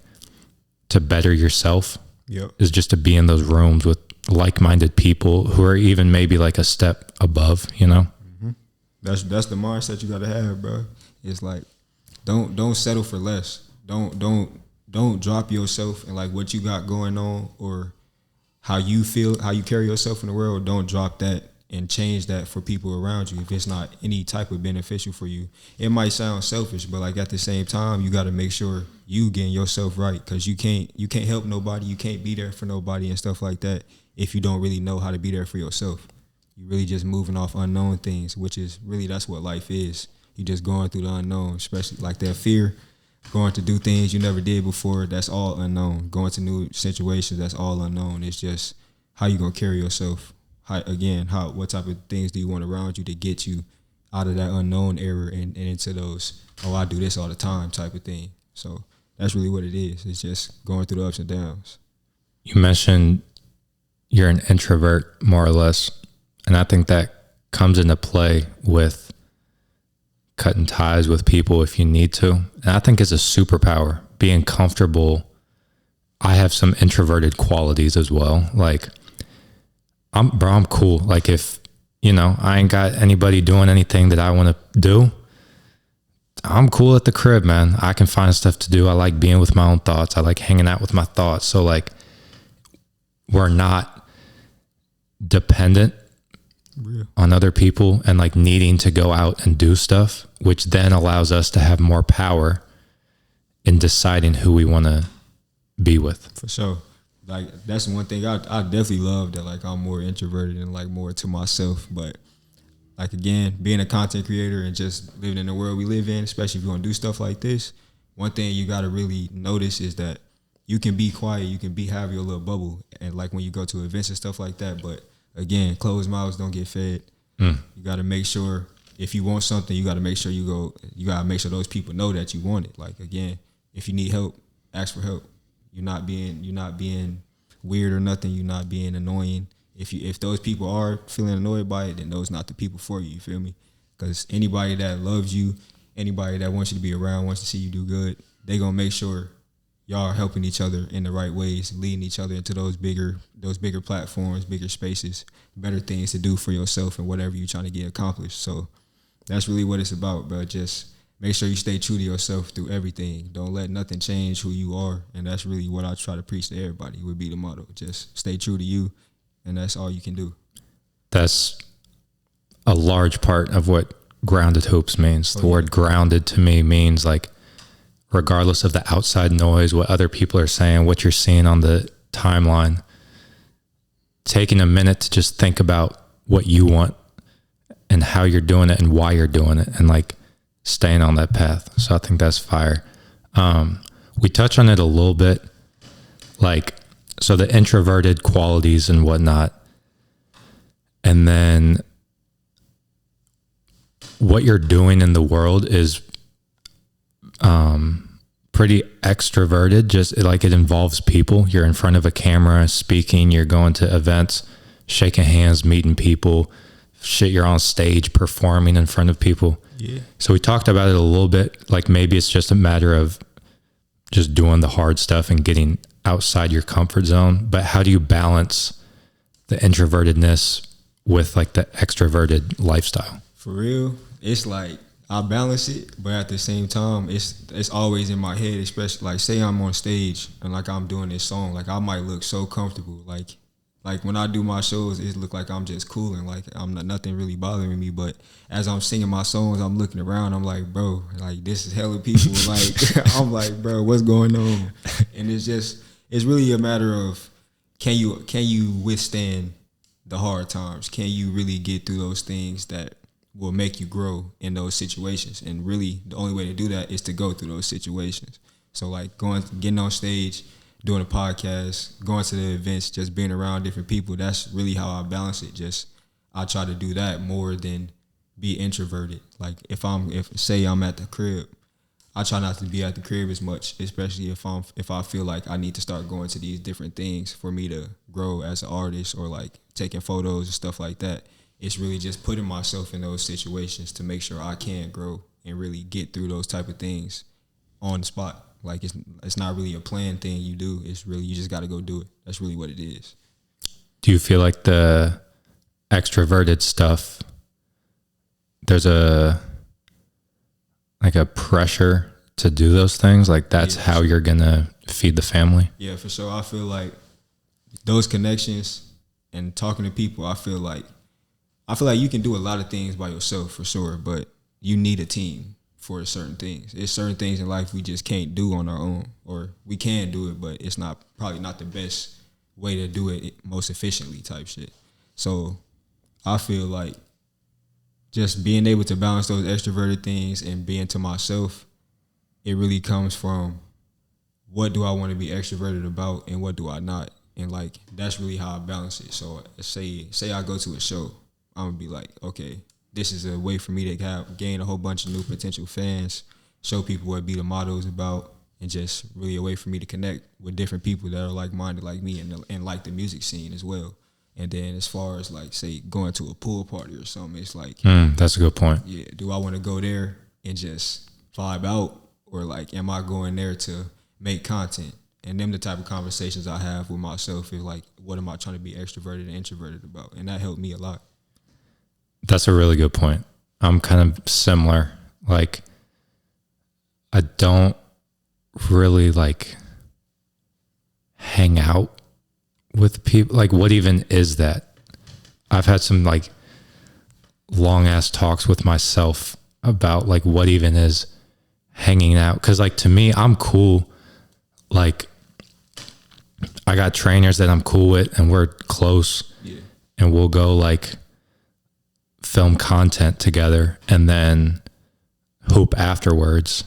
to better yourself. Yep. Is just to be in those rooms with like-minded people who are even maybe like a step above, you know? Mm-hmm. That's the mindset you gotta have, bro. It's like, don't settle for less. Don't drop yourself and like what you got going on or how you feel, how you carry yourself in the world. Don't drop that and change that for people around you if it's not any type of beneficial for you. It might sound selfish, but like at the same time, you got to make sure you getting yourself right, because you can't help nobody, you can't be there for nobody and stuff like that if you don't really know how to be there for yourself. You really just moving off unknown things, which is really, that's what life is. You just going through the unknown, especially like that fear, going to do things you never did before. That's all unknown. Going to new situations, that's all unknown. It's just how you gonna carry yourself. What type of things do you want around you to get you out of that unknown era and into those, oh, I do this all the time type of thing. So that's really what it is. It's just going through the ups and downs. You mentioned you're an introvert, more or less, and I think that comes into play with cutting ties with people if you need to. And I think it's a superpower, being comfortable. I have some introverted qualities as well. Like, I'm cool. Like if, you know, I ain't got anybody doing anything that I want to do, I'm cool at the crib, man. I can find stuff to do. I like being with my own thoughts. I like hanging out with my thoughts. So like, we're not dependent on other people and like needing to go out and do stuff, which then allows us to have more power in deciding who we want to be with. For sure. Like that's one thing I definitely love, that like I'm more introverted and like more to myself. But like again, being a content creator and just living in the world we live in, especially if you want to do stuff like this, one thing you got to really notice is that you can be quiet, you can have your little bubble, and like when you go to events and stuff like that. But again, closed mouths don't get fed. You got to make sure if you want something, you got to make sure you got to make sure those people know that you want it. Like again, if you need help, ask for help. You're not being weird or nothing. You're not being annoying. If those people are feeling annoyed by it, then those not the people for you. You feel me? Because anybody that loves you, anybody that wants you to be around, wants to see you do good, they gonna make sure y'all are helping each other in the right ways, leading each other into those bigger platforms, bigger spaces, better things to do for yourself and whatever you're trying to get accomplished. So that's really what it's about, bro. Just make sure you stay true to yourself through everything. Don't let nothing change who you are. And that's really what I try to preach to everybody, would be the motto. Just stay true to you, and that's all you can do. That's a large part of what grounded hoops means. The word grounded to me means like, regardless of the outside noise, what other people are saying, what you're seeing on the timeline, taking a minute to just think about what you want and how you're doing it and why you're doing it, and like staying on that path. So I think that's fire. We touch on it a little bit, like, so the introverted qualities and whatnot, and then what you're doing in the world is pretty extroverted. Just like, it involves people. You're in front of a camera speaking, you're going to events, shaking hands, meeting people, shit, you're on stage performing in front of people. Yeah. So we talked about it a little bit, like maybe it's just a matter of just doing the hard stuff and getting outside your comfort zone. But how do you balance the introvertedness with like the extroverted lifestyle? For real, it's like I balance it, but at the same time, it's always in my head. Especially like, say I'm on stage and like I'm doing this song, like I might look so comfortable. Like when I do my shows, it look like I'm just cooling, like I'm not, nothing really bothering me. But as I'm singing my songs, I'm looking around. I'm like, bro, like this is hella people. Like I'm like, bro, what's going on? And it's really a matter of can you withstand the hard times? Can you really get through those things that will make you grow in those situations? And really, the only way to do that is to go through those situations. So like getting on stage, doing a podcast, going to the events, just being around different people, that's really how I balance it. Just I try to do that more than be introverted. Like if say I'm at the crib, I try not to be at the crib as much, especially if I feel like I need to start going to these different things for me to grow as an artist, or like taking photos and stuff like that. It's really just putting myself in those situations to make sure I can grow and really get through those type of things on the spot. Like it's not really a planned thing you do. It's really, you just got to go do it. That's really what it is. Do you feel like the extroverted stuff, there's a pressure to do those things? Like that's how you're going to feed the family? Yeah, for sure. I feel like those connections and talking to people, I feel like you can do a lot of things by yourself for sure, but you need a team for certain things. There's certain things in life we just can't do on our own, or we can do it, but it's probably not the best way to do it most efficiently type shit. So I feel like just being able to balance those extroverted things and being to myself, it really comes from what do I want to be extroverted about and what do I not. And like, that's really how I balance it. So say I go to a show, I'm gonna be like, okay, this is a way for me to gain a whole bunch of new potential fans, show people what Be the Motto is about, and just really a way for me to connect with different people that are like-minded like me and like the music scene as well. And then as far as like, say, going to a pool party or something, it's like... that's a good point. Yeah, do I want to go there and just vibe out, or like, am I going there to make content? And them the type of conversations I have with myself is like, what am I trying to be extroverted and introverted about? And that helped me a lot. That's a really good point. I'm kind of similar. Like, I don't really like hang out with people. Like, what even is that? I've had some like long ass talks with myself about like what even is hanging out. Cause like, to me, I'm cool. Like, I got trainers that I'm cool with and we're close. Yeah. And we'll go like film content together and then hoop afterwards.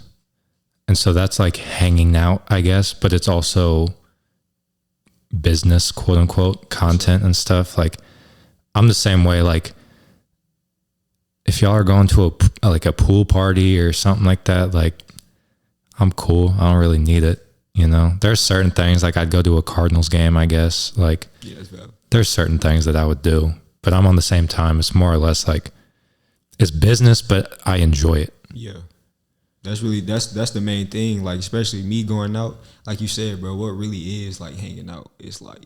And so that's like hanging out, I guess, but it's also business, quote unquote, content and stuff. Like, I'm the same way. Like, if y'all are going to a pool party or something like that, like, I'm cool. I don't really need it. You know, there's certain things like I'd go to a Cardinals game, I guess. Like, Yeah, that's valid. there's certain things that I would do, but I'm on the same time. It's more or less like it's business, but I enjoy it. Yeah. That's really that's the main thing. Like, especially me going out, like you said, bro, what really is like hanging out. It's like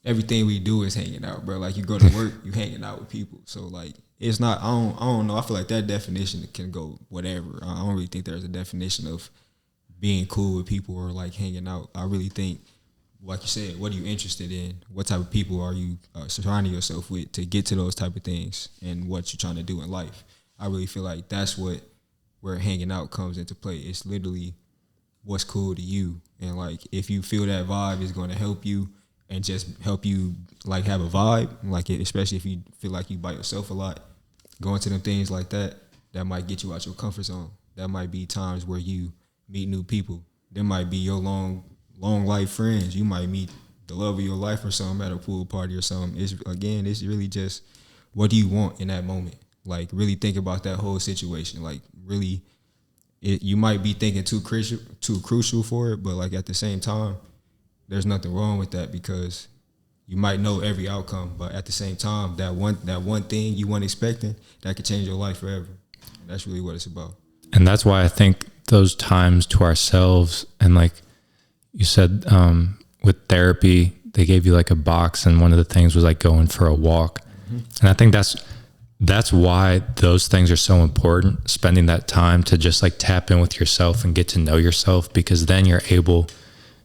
everything we do is hanging out, bro. Like, you go to work, you hanging out with people. So like it's not I don't know. I feel like that definition can go whatever. I don't really think there's a definition of being cool with people or like hanging out. I really think, like you said, what are you interested in? What type of people are you surrounding yourself with to get to those type of things and what you're trying to do in life? I really feel like that's where hanging out comes into play. It's literally what's cool to you. And like, if you feel that vibe is going to help you and just help you like have a vibe, like especially if you feel like you by yourself a lot, going to them things like that, that might get you out your comfort zone. That might be times where you meet new people. There might be your long life friends. You might meet the love of your life or something at a pool party or something. It's really just, what do you want in that moment? Like, really think about that whole situation. Like, really, you might be thinking too crucial for it, but like at the same time, there's nothing wrong with that because you might know every outcome, but at the same time, that one thing you weren't expecting, that could change your life forever. That's really what it's about. And that's why I think those times to ourselves, and like you said, with therapy, they gave you like a box, and one of the things was like going for a walk. Mm-hmm. And I think that's why those things are so important, spending that time to just like tap in with yourself and get to know yourself, because then you're able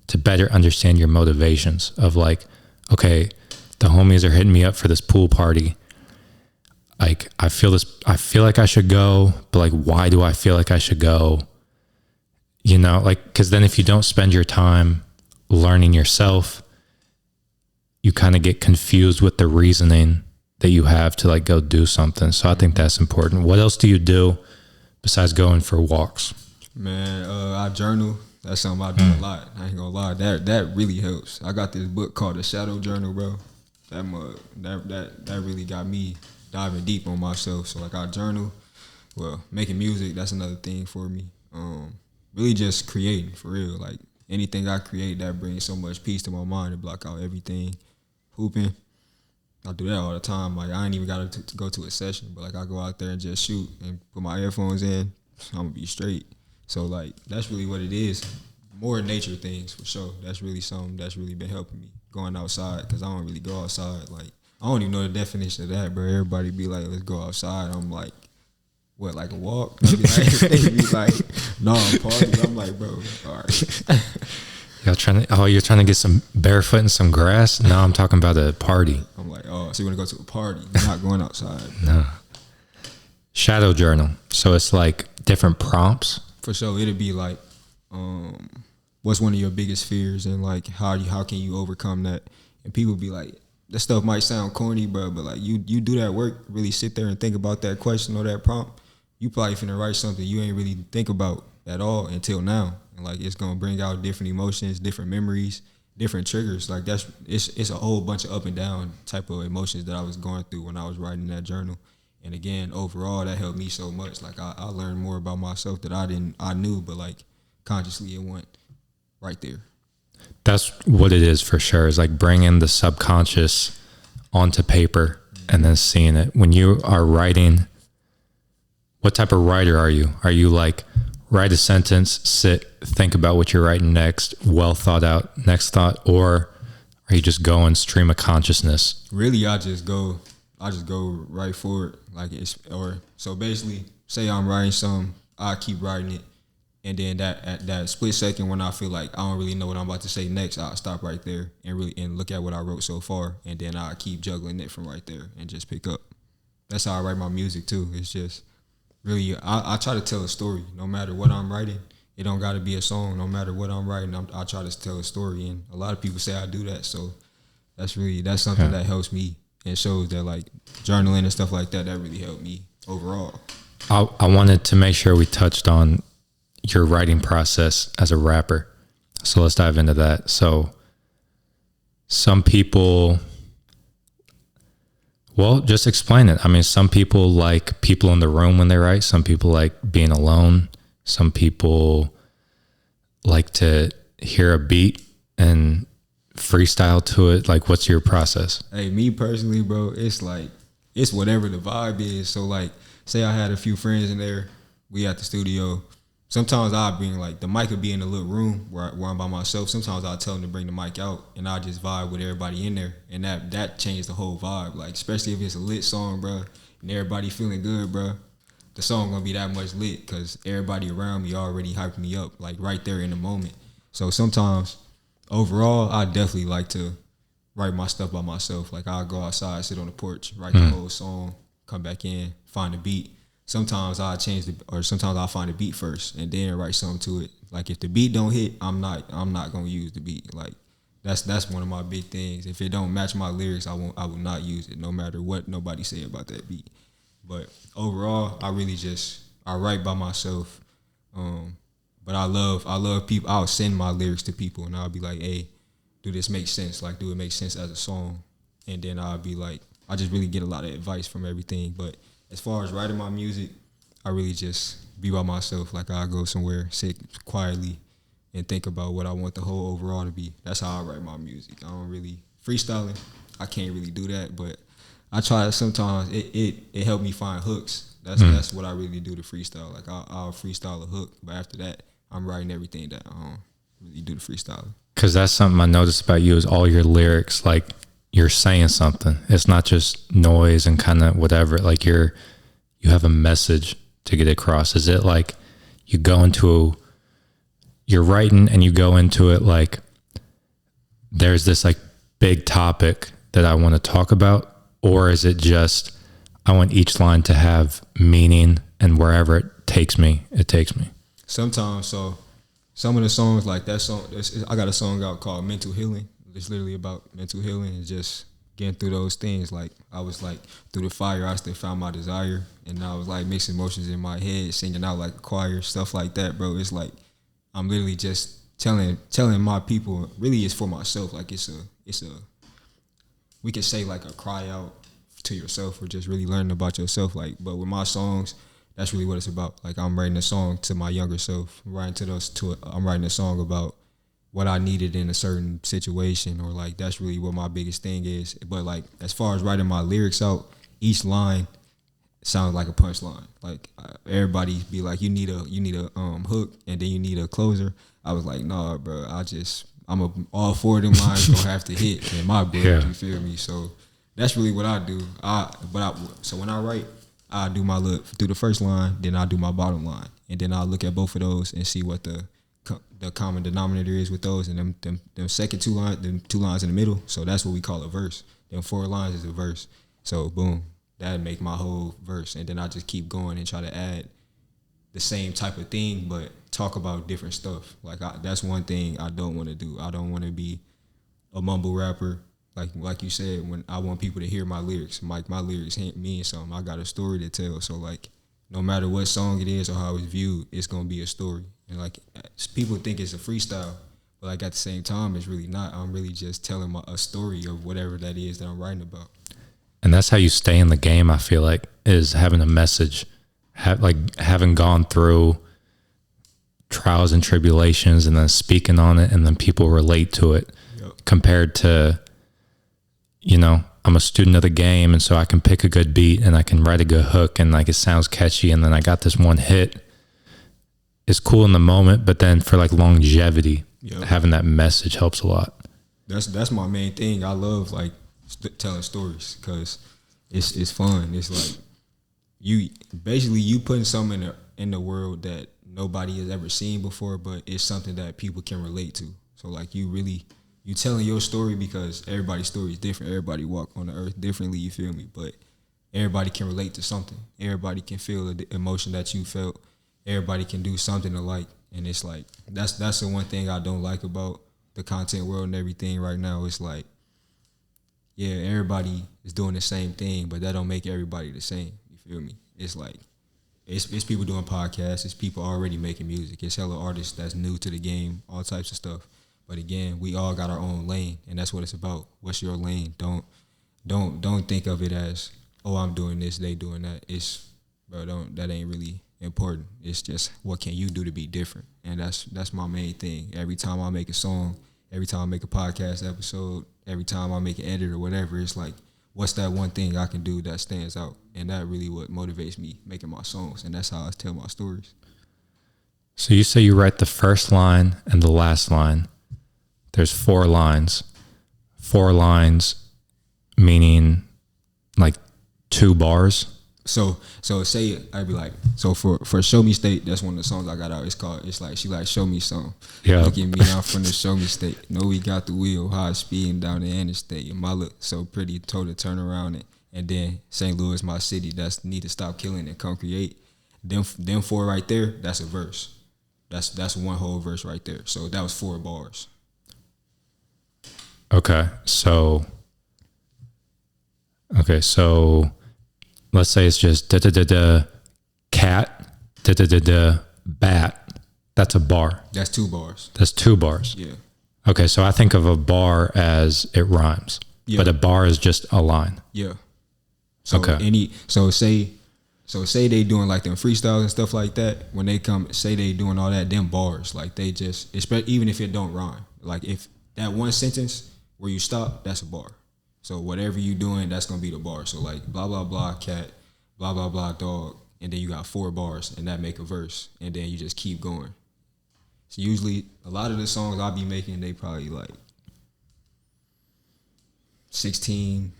to better understand your motivations of like, okay, the homies are hitting me up for this pool party. Like, I feel like I should go, but like, why do I feel like I should go? You know, like, because then if you don't spend your time learning yourself, you kind of get confused with the reasoning that you have to like go do something. So I think that's important. What else do you do besides going for walks? Man, I journal. That's something I do a lot. I ain't gonna lie. That really helps. I got this book called The Shadow Journal, bro. That really got me diving deep on myself. So like, I journal. Well, making music, that's another thing for me. Really just creating, for real. Like, anything I create, that brings so much peace to my mind to block out everything. Hooping, I do that all the time. Like, I ain't even got to go to a session, but like, I go out there and just shoot and put my earphones in. I'm gonna be straight. So like, that's really what it is. More nature things for sure. That's really something that's really been helping me going outside, because I don't really go outside. Like, I don't even know the definition of that, bro. Everybody be like, let's go outside. I'm like, what, like a walk? They be like, no, party. I'm like, bro, all right. You're trying to get some barefoot in some grass? No, I'm talking about a party. I'm like, oh, so you want to go to a party? You're not going outside. No. Shadow journal. So it's like different prompts. For sure, it'd be like, what's one of your biggest fears, and like how can you overcome that? And people be like, that stuff might sound corny, bro, but like, you do that work, really sit there and think about that question or that prompt, you probably finna write something you ain't really think about at all until now. And like, it's gonna bring out different emotions, different memories, different triggers. Like, it's a whole bunch of up and down type of emotions that I was going through when I was writing that journal. And again, overall, that helped me so much. Like, I learned more about myself that I knew, but like, consciously it went right there. That's what it is for sure. Is like bringing the subconscious onto paper and then seeing it. When you are writing, what type of writer are you? Are you like, write a sentence, sit, think about what you're writing next, well thought out, next thought, or are you just going stream of consciousness? Really, I just go right for it. Like, so basically, say I'm writing something, I keep writing it, and then that split second when I feel like I don't really know what I'm about to say next, I'll stop right there and look at what I wrote so far, and then I'll keep juggling it from right there and just pick up. That's how I write my music too. It's just really, I try to tell a story. No matter what I'm writing, it don't got to be a song. No matter what I'm writing, I try to tell a story, and a lot of people say I do that. So that's something that helps me and shows that like journaling and stuff like that really helped me overall. I wanted to make sure we touched on your writing process as a rapper. So let's dive into that. So some people, well, just explain it. I mean, some people like people in the room when they write. Some people like being alone. Some people like to hear a beat and freestyle to it? Like, what's your process? Hey, me personally, bro, it's like, it's whatever the vibe is. So like, say I had a few friends in there, we at the studio. Sometimes I'll bring, like, the mic would be in a little room where I'm by myself. Sometimes I'll tell them to bring the mic out, and I'll just vibe with everybody in there. And that changed the whole vibe. Like, especially if it's a lit song, bro, and everybody feeling good, bro, the song gonna be that much lit because everybody around me already hyped me up, like, right there in the moment. So sometimes, overall, I definitely like to write my stuff by myself. Like, I'll go outside, sit on the porch, write the whole song, come back in, find a beat. Sometimes sometimes I'll find a beat first and then write something to it. Like, if the beat don't hit, I'm not gonna use the beat. Like, that's one of my big things. If it don't match my lyrics, I will not use it, no matter what nobody say about that beat. But overall, I write by myself. But I love people. I'll send my lyrics to people and I'll be like, hey, do this make sense? Like, do it make sense as a song? And then I'll be like, I just really get a lot of advice from everything. But as far as writing my music, I really just be by myself. Like, I'll go somewhere, sit quietly, and think about what I want the whole overall to be. That's how I write my music. I don't really freestyling. I can't really do that, but I try. Sometimes it helped me find hooks. That's what I really do to freestyle. Like, I'll freestyle a hook, but after that, I'm writing everything down. I don't really do the freestyling. Because that's something I noticed about you is all your lyrics, like, you're saying something. It's not just noise and kind of whatever. Like, you have a message to get across. Is it like you're writing and you go into it like, there's this like big topic that I want to talk about? Or is it just, I want each line to have meaning, and wherever it takes me, it takes me? Sometimes, so some of the songs, like that song, I got a song out called Mental Healing. It's literally about mental healing and just getting through those things. Like, I was like, through the fire, I still found my desire. And I was like mixing emotions in my head, singing out like a choir, stuff like that, bro. It's like, I'm literally just telling my people, really it's for myself. Like, it's a, we could say like a cry out to yourself, or just really learning about yourself. Like, but with my songs, that's really what it's about. Like, I'm writing a song to my younger self. I'm writing a song about what I needed in a certain situation, or like, that's really what my biggest thing is. But like, as far as writing my lyrics out, each line sounds like a punchline. Like, everybody be like, you need a hook, and then you need a closer. I was like, nah, bro, all four of them lines gonna have to hit in my book. Yeah. You feel me? So that's really what I do. So when I write, I do do the first line, then I do my bottom line, and then I look at both of those and see what the common denominator is with those, and them second two lines in the middle. So that's what we call a verse. Them 4 lines is a verse. So boom, that'd make my whole verse, and then I just keep going and try to add the same type of thing, but talk about different stuff. Like, that's one thing I don't want to do. I don't want to be a mumble rapper. Like you said, when I want people to hear my lyrics, like, my lyrics mean something. I got a story to tell. So like, no matter what song it is or how it's viewed, it's gonna be a story. And like, people think it's a freestyle, but like, at the same time, it's really not. I'm really just telling a story of whatever that is that I'm writing about. And that's how you stay in the game, I feel like, is having a message, having gone through trials and tribulations and then speaking on it, and then people relate to it. Yep. Compared to, I'm a student of the game, and so I can pick a good beat and I can write a good hook, and like, it sounds catchy, and then I got this one hit. It's cool in the moment, but then for like longevity, yep, having that message helps a lot. That's my main thing. I love like telling stories because it's fun. It's like you putting something in the world that nobody has ever seen before, but it's something that people can relate to. So like, you telling your story because everybody's story is different. Everybody walk on the earth differently, you feel me? But everybody can relate to something. Everybody can feel the emotion that you felt. Everybody can do something alike. And it's like, that's the one thing I don't like about the content world and everything right now. It's like, yeah, everybody is doing the same thing, but that don't make everybody the same. You feel me? It's like, it's people doing podcasts. It's people already making music. It's hella artists that's new to the game, all types of stuff. But again, we all got our own lane, and that's what it's about. What's your lane? Don't think of it as, oh, I'm doing this, they doing that. It's bro, that ain't really important. It's just what can you do to be different, and that's my main thing. Every time I make a song, every time I make a podcast episode, every time I make an edit or whatever, it's like, what's that one thing I can do that stands out, and that really what motivates me making my songs, and that's how I tell my stories. So you say you write the first line and the last line. There's 4 lines. 4 lines meaning like 2 bars. So say I'd be like, so for Show Me State, that's one of the songs I got out. It's like she like show me some. Yeah. Look at me, I'm from the Show Me State. Know we got the wheel, high speeding down the interstate. My look so pretty, told her turn around and then St. Louis, my city, that's need to stop killing and come create. Them 4 right there, that's a verse. That's one whole verse right there. So that was 4 bars. Okay, so let's say it's just da da da da cat da da da da bat. That's a bar. That's 2 bars. That's 2 bars. Yeah. Okay, so I think of a bar as it rhymes, Yeah. but a bar is just a line. Yeah. So Okay. say they doing like them freestyles and stuff like that. When they come, say they doing all that, them bars, like they just, even if it don't rhyme, like if that one sentence where you stop, that's a bar. So whatever you doing, that's gonna be the bar. So like blah blah blah cat, blah blah blah dog, and then you got 4 bars, and that make a verse, and then you just keep going. So usually a lot of the songs I'll be making, they probably like 16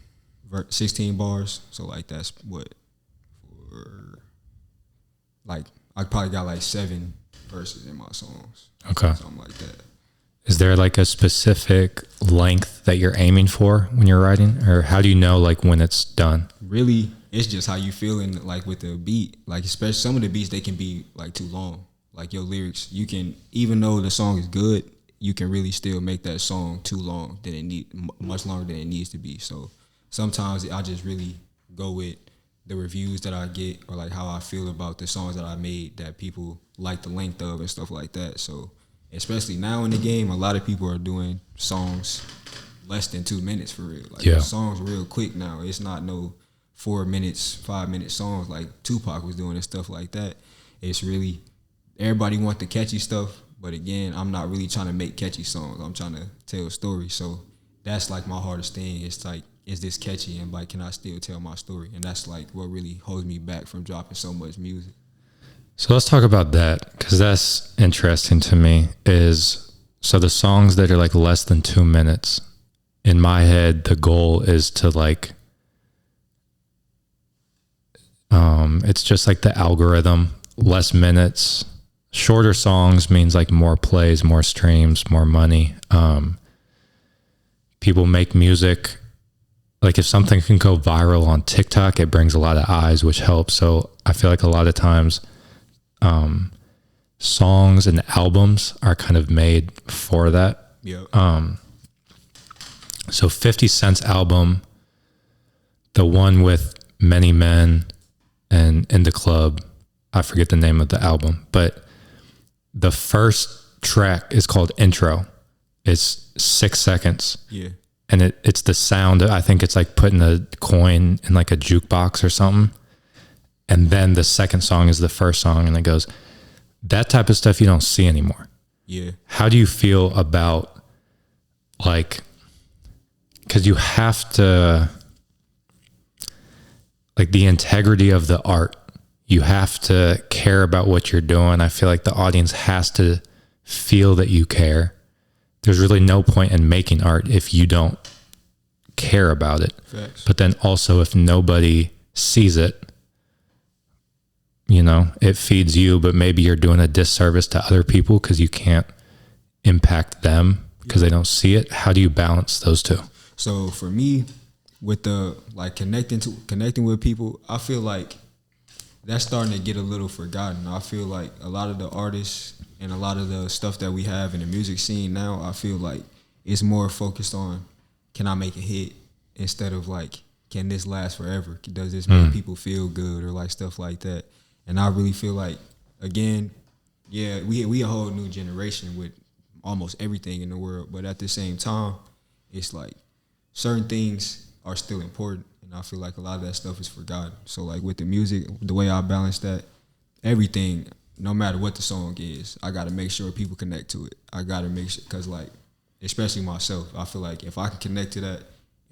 bars. So like that's what, for like I probably got like 7 verses in my songs. Okay. Something like that. Is there like a specific length that you're aiming for when you're writing, or how do you know like when it's done? Really, it's just how you feeling like with the beat. Like especially some of the beats, they can be like too long. Like your lyrics, you can, even though the song is good, you can really still make that song too long much longer than it needs to be. So sometimes I just really go with the reviews that I get, or like how I feel about the songs that I made that people like the length of and stuff like that. So especially now in the game, a lot of people are doing songs less than 2 minutes for real. Like Yeah. songs real quick now. It's not no 4 minutes, 5 minute songs like Tupac was doing and stuff like that. It's really, everybody want the catchy stuff, but again, I'm not really trying to make catchy songs. I'm trying to tell stories. So that's like my hardest thing. It's like, is this catchy, and like, can I still tell my story? And that's like what really holds me back from dropping so much music. So let's talk about that, because that's interesting to me. So the songs that are like less than 2 minutes, in my head, the goal is to like, it's just like the algorithm, less minutes. Shorter songs means like more plays, more streams, more money. People make music, like if something can go viral on TikTok, it brings a lot of eyes, which helps. So I feel like a lot of times songs and albums are kind of made for that. Yeah. So 50 Cent's album, the one with Many Men and In the Club, I forget the name of the album, but the first track is called Intro. It's 6 seconds. Yeah. And it's the sound, I think it's like putting a coin in like a jukebox or something. And then the second song is the first song, and it goes, that type of stuff you don't see anymore. Yeah. How do you feel about like, because you have to, like the integrity of the art, you have to care about what you're doing. I feel like the audience has to feel that you care. There's really no point in making art if you don't care about it. Facts. But then also if nobody sees it, you know, it feeds you, but maybe you're doing a disservice to other people because you can't impact them because they don't see it. How do you balance those two? So for me, with the like connecting with people, I feel like that's starting to get a little forgotten. I feel like a lot of the artists and a lot of the stuff that we have in the music scene now, I feel like it's more focused on, can I make a hit, instead of like, can this last forever? Does this make people feel good, or like stuff like that? And I really feel like, again, yeah, we a whole new generation with almost everything in the world, but at the same time, it's like certain things are still important, And I feel like a lot of that stuff is forgotten. So like with the music, the way I balance that, everything, no matter what the song is, I got to make sure people connect to it. I got to make sure, because like, especially myself, I feel like if I can connect to that,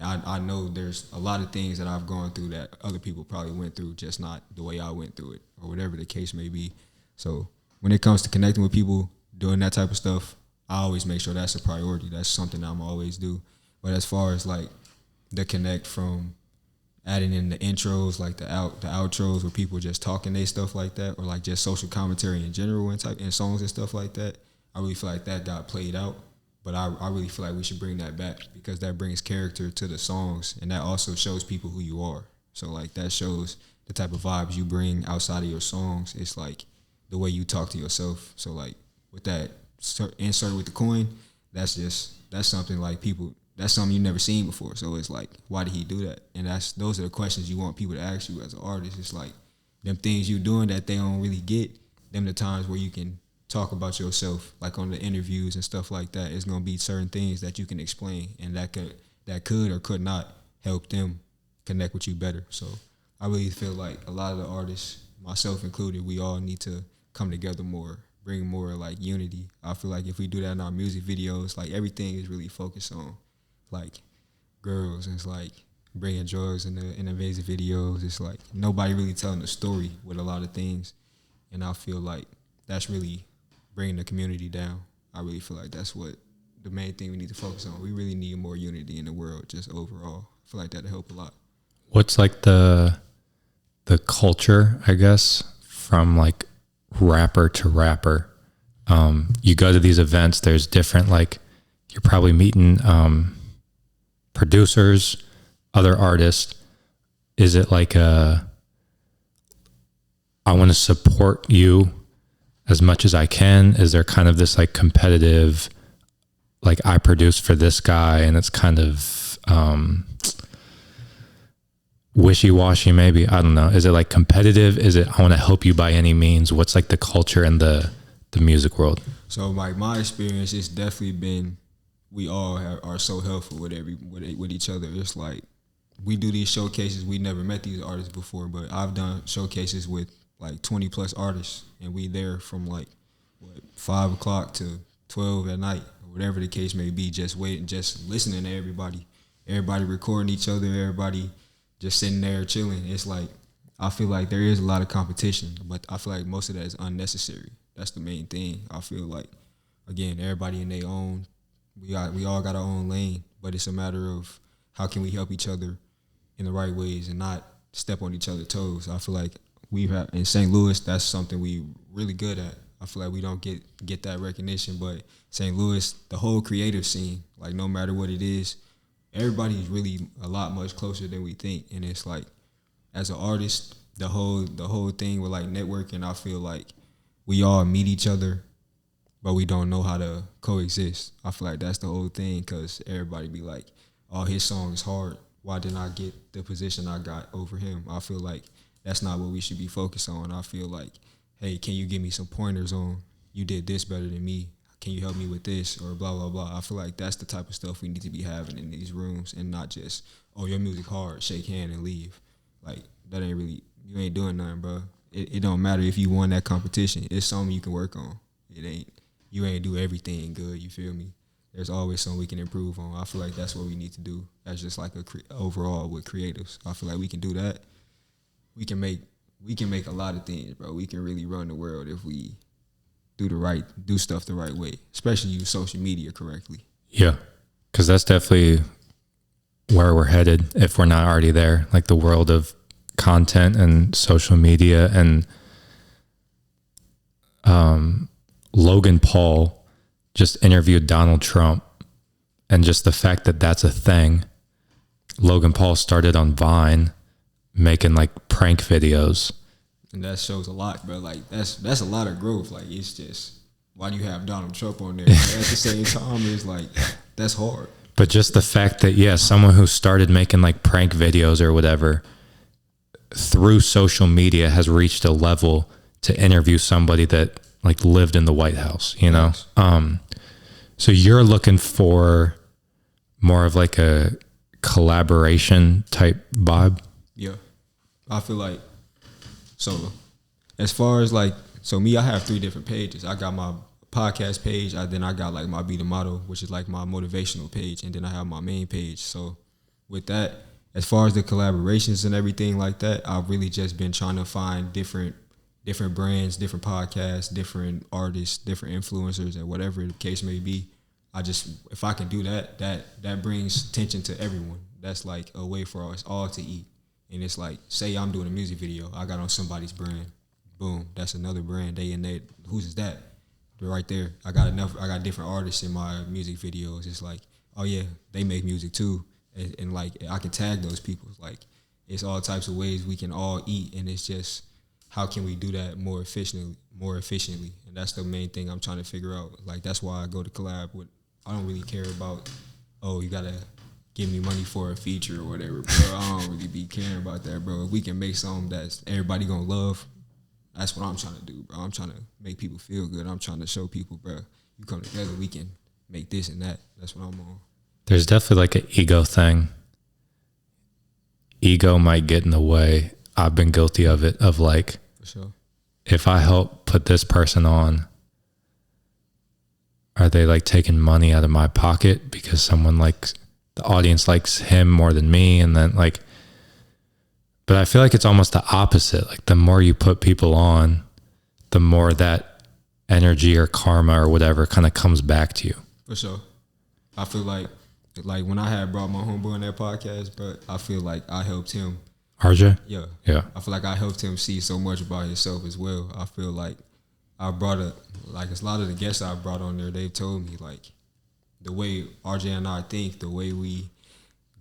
I know there's a lot of things that I've gone through that other people probably went through, just not the way I went through it, or whatever the case may be. So when it comes to connecting with people, doing that type of stuff, I always make sure that's a priority. That's something I'm always do. But as far as like the connect from adding in the intros, like the outros where people just talking they stuff like that, or like just social commentary in general and songs and stuff like that, I really feel like that got played out. But I really feel like we should bring that back, because that brings character to the songs, and that also shows people who you are. So like that shows the type of vibes you bring outside of your songs. It's like the way you talk to yourself. So like with that insert with the coin, that's something like people, that's something you've never seen before. So it's like, why did he do that? And those are the questions you want people to ask you as an artist. It's like them things you doing that they don't really get, them the times where you can talk about yourself, like on the interviews and stuff like that. It's gonna be certain things that you can explain, and that could or could not help them connect with you better. So I really feel like a lot of the artists, myself included, we all need to come together more, bring more like unity. I feel like if we do that in our music videos, like everything is really focused on like girls, and it's like bringing drugs in the music videos. It's like nobody really telling the story with a lot of things, and I feel like that's really bringing the community down. I really feel like that's what the main thing we need to focus on. We really need more unity in the world, just overall. I feel like that'll help a lot. What's like the culture, I guess, from like rapper to rapper? You go to these events, there's different, like you're probably meeting producers, other artists. Is it like I want to support you as much as I can? Is there kind of this like competitive, like I produce for this guy, and it's kind of wishy-washy maybe? I don't know. Is it like competitive? Is it I want to help you by any means? What's like the culture in the music world? So like my experience, it's definitely been, we all are so helpful with each other. It's like we do these showcases. We never met these artists before, but I've done showcases with like 20 plus artists, and we there from like 5 o'clock to 12 at night, or whatever the case may be, just waiting, just listening to everybody recording each other, everybody just sitting there chilling. It's like, I feel like there is a lot of competition, but I feel like most of that is unnecessary. That's the main thing. I feel like, again, everybody in their own, we all got our own lane, but it's a matter of how can we help each other in the right ways and not step on each other's toes. I feel like in St. Louis, that's something we really good at. I feel like we don't get that recognition, but St. Louis, the whole creative scene, like no matter what it is, everybody's really a lot much closer than we think. And it's like, as an artist, the whole thing with like networking, I feel like we all meet each other, but we don't know how to coexist. I feel like that's the whole thing, because everybody be like, oh, his song is hard. Why didn't I get the position I got over him? I feel like that's not what we should be focused on. I feel like, hey, can you give me some pointers on, you did this better than me? Can you help me with this? Or blah, blah, blah. I feel like that's the type of stuff we need to be having in these rooms, and not just, oh, your music hard, shake hand and leave. Like, that ain't really, you ain't doing nothing, bro. It don't matter if you won that competition. It's something you can work on. You ain't do everything good, you feel me? There's always something we can improve on. I feel like that's what we need to do. That's just like overall with creatives. I feel like we can do that. We can make a lot of things, bro. We can really run the world if we do stuff the right way, especially use social media correctly. Yeah, because that's definitely where we're headed if we're not already there, like the world of content and social media. And Logan Paul just interviewed Donald Trump, and just the fact that that's a thing. Logan Paul started on Vine making like prank videos, and that shows a lot, bro. Like that's a lot of growth. Like, it's just, why do you have Donald Trump on there? But at the same time, it's like, that's hard. But just the fact that, yeah, someone who started making like prank videos or whatever through social media has reached a level to interview somebody that like lived in the White House, you know? Yes. So you're looking for more of like a collaboration type vibe? Yeah. I feel like, so as far as like, so me, I have 3 different pages. I got my podcast page, then I got like my Be the Model, which is like my motivational page, and then I have my main page. So with that, as far as the collaborations and everything like that, I've really just been trying to find different brands, different podcasts, different artists, different influencers, and whatever the case may be. If I can do that brings attention to everyone. That's like a way for us all to eat. And it's like, say I'm doing a music video, I got on somebody's brand, boom, that's another brand. Whose is that? They're right there. I got different artists in my music videos. It's like, oh yeah, they make music too, and like I can tag those people. Like, it's all types of ways we can all eat, and it's just how can we do that more efficiently, and that's the main thing I'm trying to figure out. Like, that's why I go to collab with. I don't really care about, oh, you gotta give me money for a feature or whatever, bro. I don't really be caring about that, bro. If we can make something that's everybody gonna love, that's what I'm trying to do, bro. I'm trying to make people feel good. I'm trying to show people, bro, you come together, we can make this and that. That's what I'm on. There's definitely like an ego thing. Ego might get in the way. I've been guilty of it, of like, for sure, if I help put this person on, are they like taking money out of my pocket because someone likes, the audience likes him more than me? And then like, but I feel like it's almost the opposite. Like, the more you put people on, the more that energy or karma or whatever kind of comes back to you. For sure. I feel like when I had brought my homeboy on that podcast, but I feel like I helped him. RJ? Yeah. Yeah. I feel like I helped him see so much about himself as well. I feel like I brought a lot of the guests I brought on there, they've told me like the way RJ and I think, the way we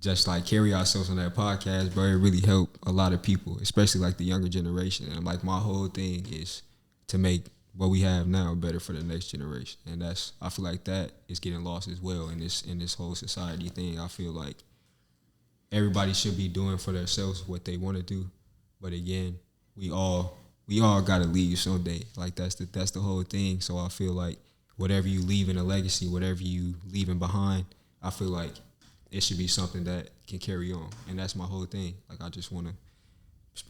just like carry ourselves on that podcast, bro, it really helped a lot of people, especially like the younger generation. And like my whole thing is to make what we have now better for the next generation. And I feel like that is getting lost as well in this whole society thing. I feel like everybody should be doing for themselves what they want to do. But again, we all gotta leave someday. Like that's the whole thing. So I feel like whatever you leave in a legacy, whatever you leaving behind, I feel like it should be something that can carry on. And that's my whole thing. Like, I just want to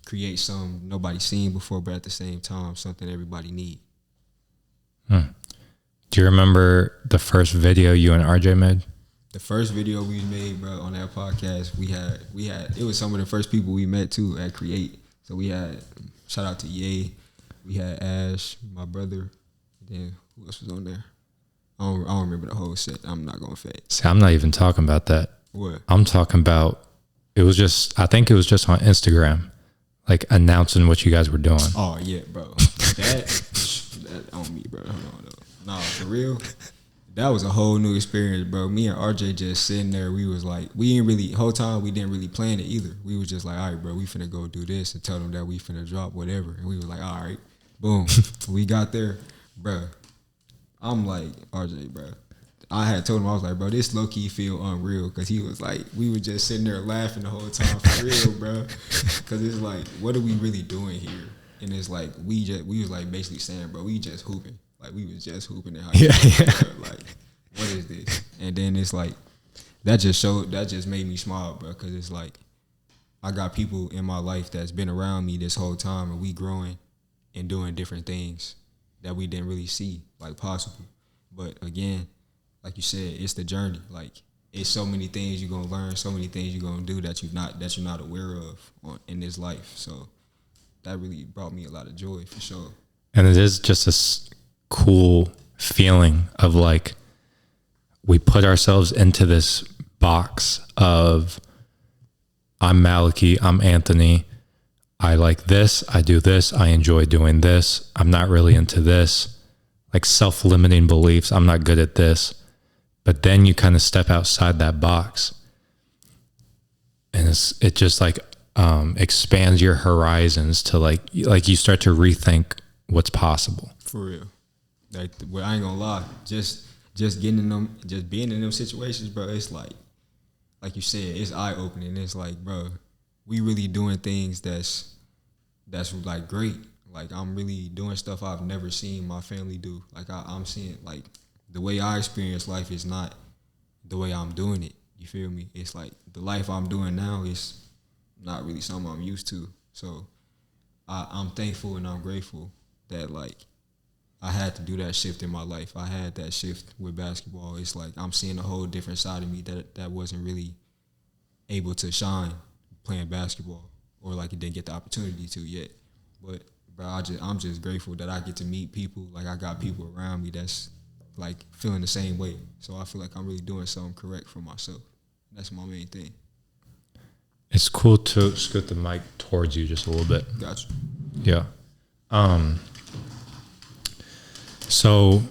create something nobody's seen before, but at the same time, something everybody need. Do you remember the first video you and RJ made? The first video we made, bro, on that podcast, we had it was some of the first people we met too at Create. So we had, shout out to Ye, we had Ash, my brother, then who else was on there? I don't remember the whole set. I'm not gonna fake. See, I'm not even talking about that. What? I'm talking about, I think it was just on Instagram, like announcing what you guys were doing. Oh yeah, bro. that on me, bro. Hold on, though. Nah, for real. That was a whole new experience, bro. Me and RJ just sitting there. We was like, whole time we didn't really plan it either. We was just like, all right, bro, we finna go do this and tell them that we finna drop whatever. And we was like, all right, boom. We got there, bro. I'm like, RJ, bro. I had told him, I was like, bro, this low key feel unreal, because he was like, we were just sitting there laughing the whole time, for real, bro. Because it's like, what are we really doing here? And it's like, we was like basically saying, bro, we just hooping. Like, we was just hooping and yeah. Like, what is this? And then it's like, that just made me smile, bro, because it's like, I got people in my life that's been around me this whole time, and we growing and doing different things that we didn't really see like possible. But again, like you said, it's the journey. Like, it's so many things you're gonna learn, so many things you're gonna do that you're not aware of in this life. So that really brought me a lot of joy, for sure. And it is just this cool feeling of like, we put ourselves into this box of, I'm Maliki, I'm Anthony, I like this, I do this, I enjoy doing this, I'm not really into this, like self-limiting beliefs, I'm not good at this. But then you kind of step outside that box, and it just like expands your horizons to like you start to rethink what's possible. For real. Like, well, I ain't gonna lie, just getting in them, just being in them situations, bro, it's like you said, it's eye-opening. It's like, bro, we really doing things that's like great. Like, I'm really doing stuff I've never seen my family do. Like, I'm seeing, like, the way I experience life is not the way I'm doing it. You feel me? It's like the life I'm doing now is not really something I'm used to. So I'm thankful and I'm grateful that like I had to do that shift in my life. I had that shift with basketball. It's like I'm seeing a whole different side of me that wasn't really able to shine playing basketball, or like it didn't get the opportunity to yet. But bro, I'm just grateful that I get to meet people. Like I got people around me that's like feeling the same way. So I feel like I'm really doing something correct for myself. That's my main thing. It's cool to scoot the mic towards you just a little bit. Gotcha. Yeah. So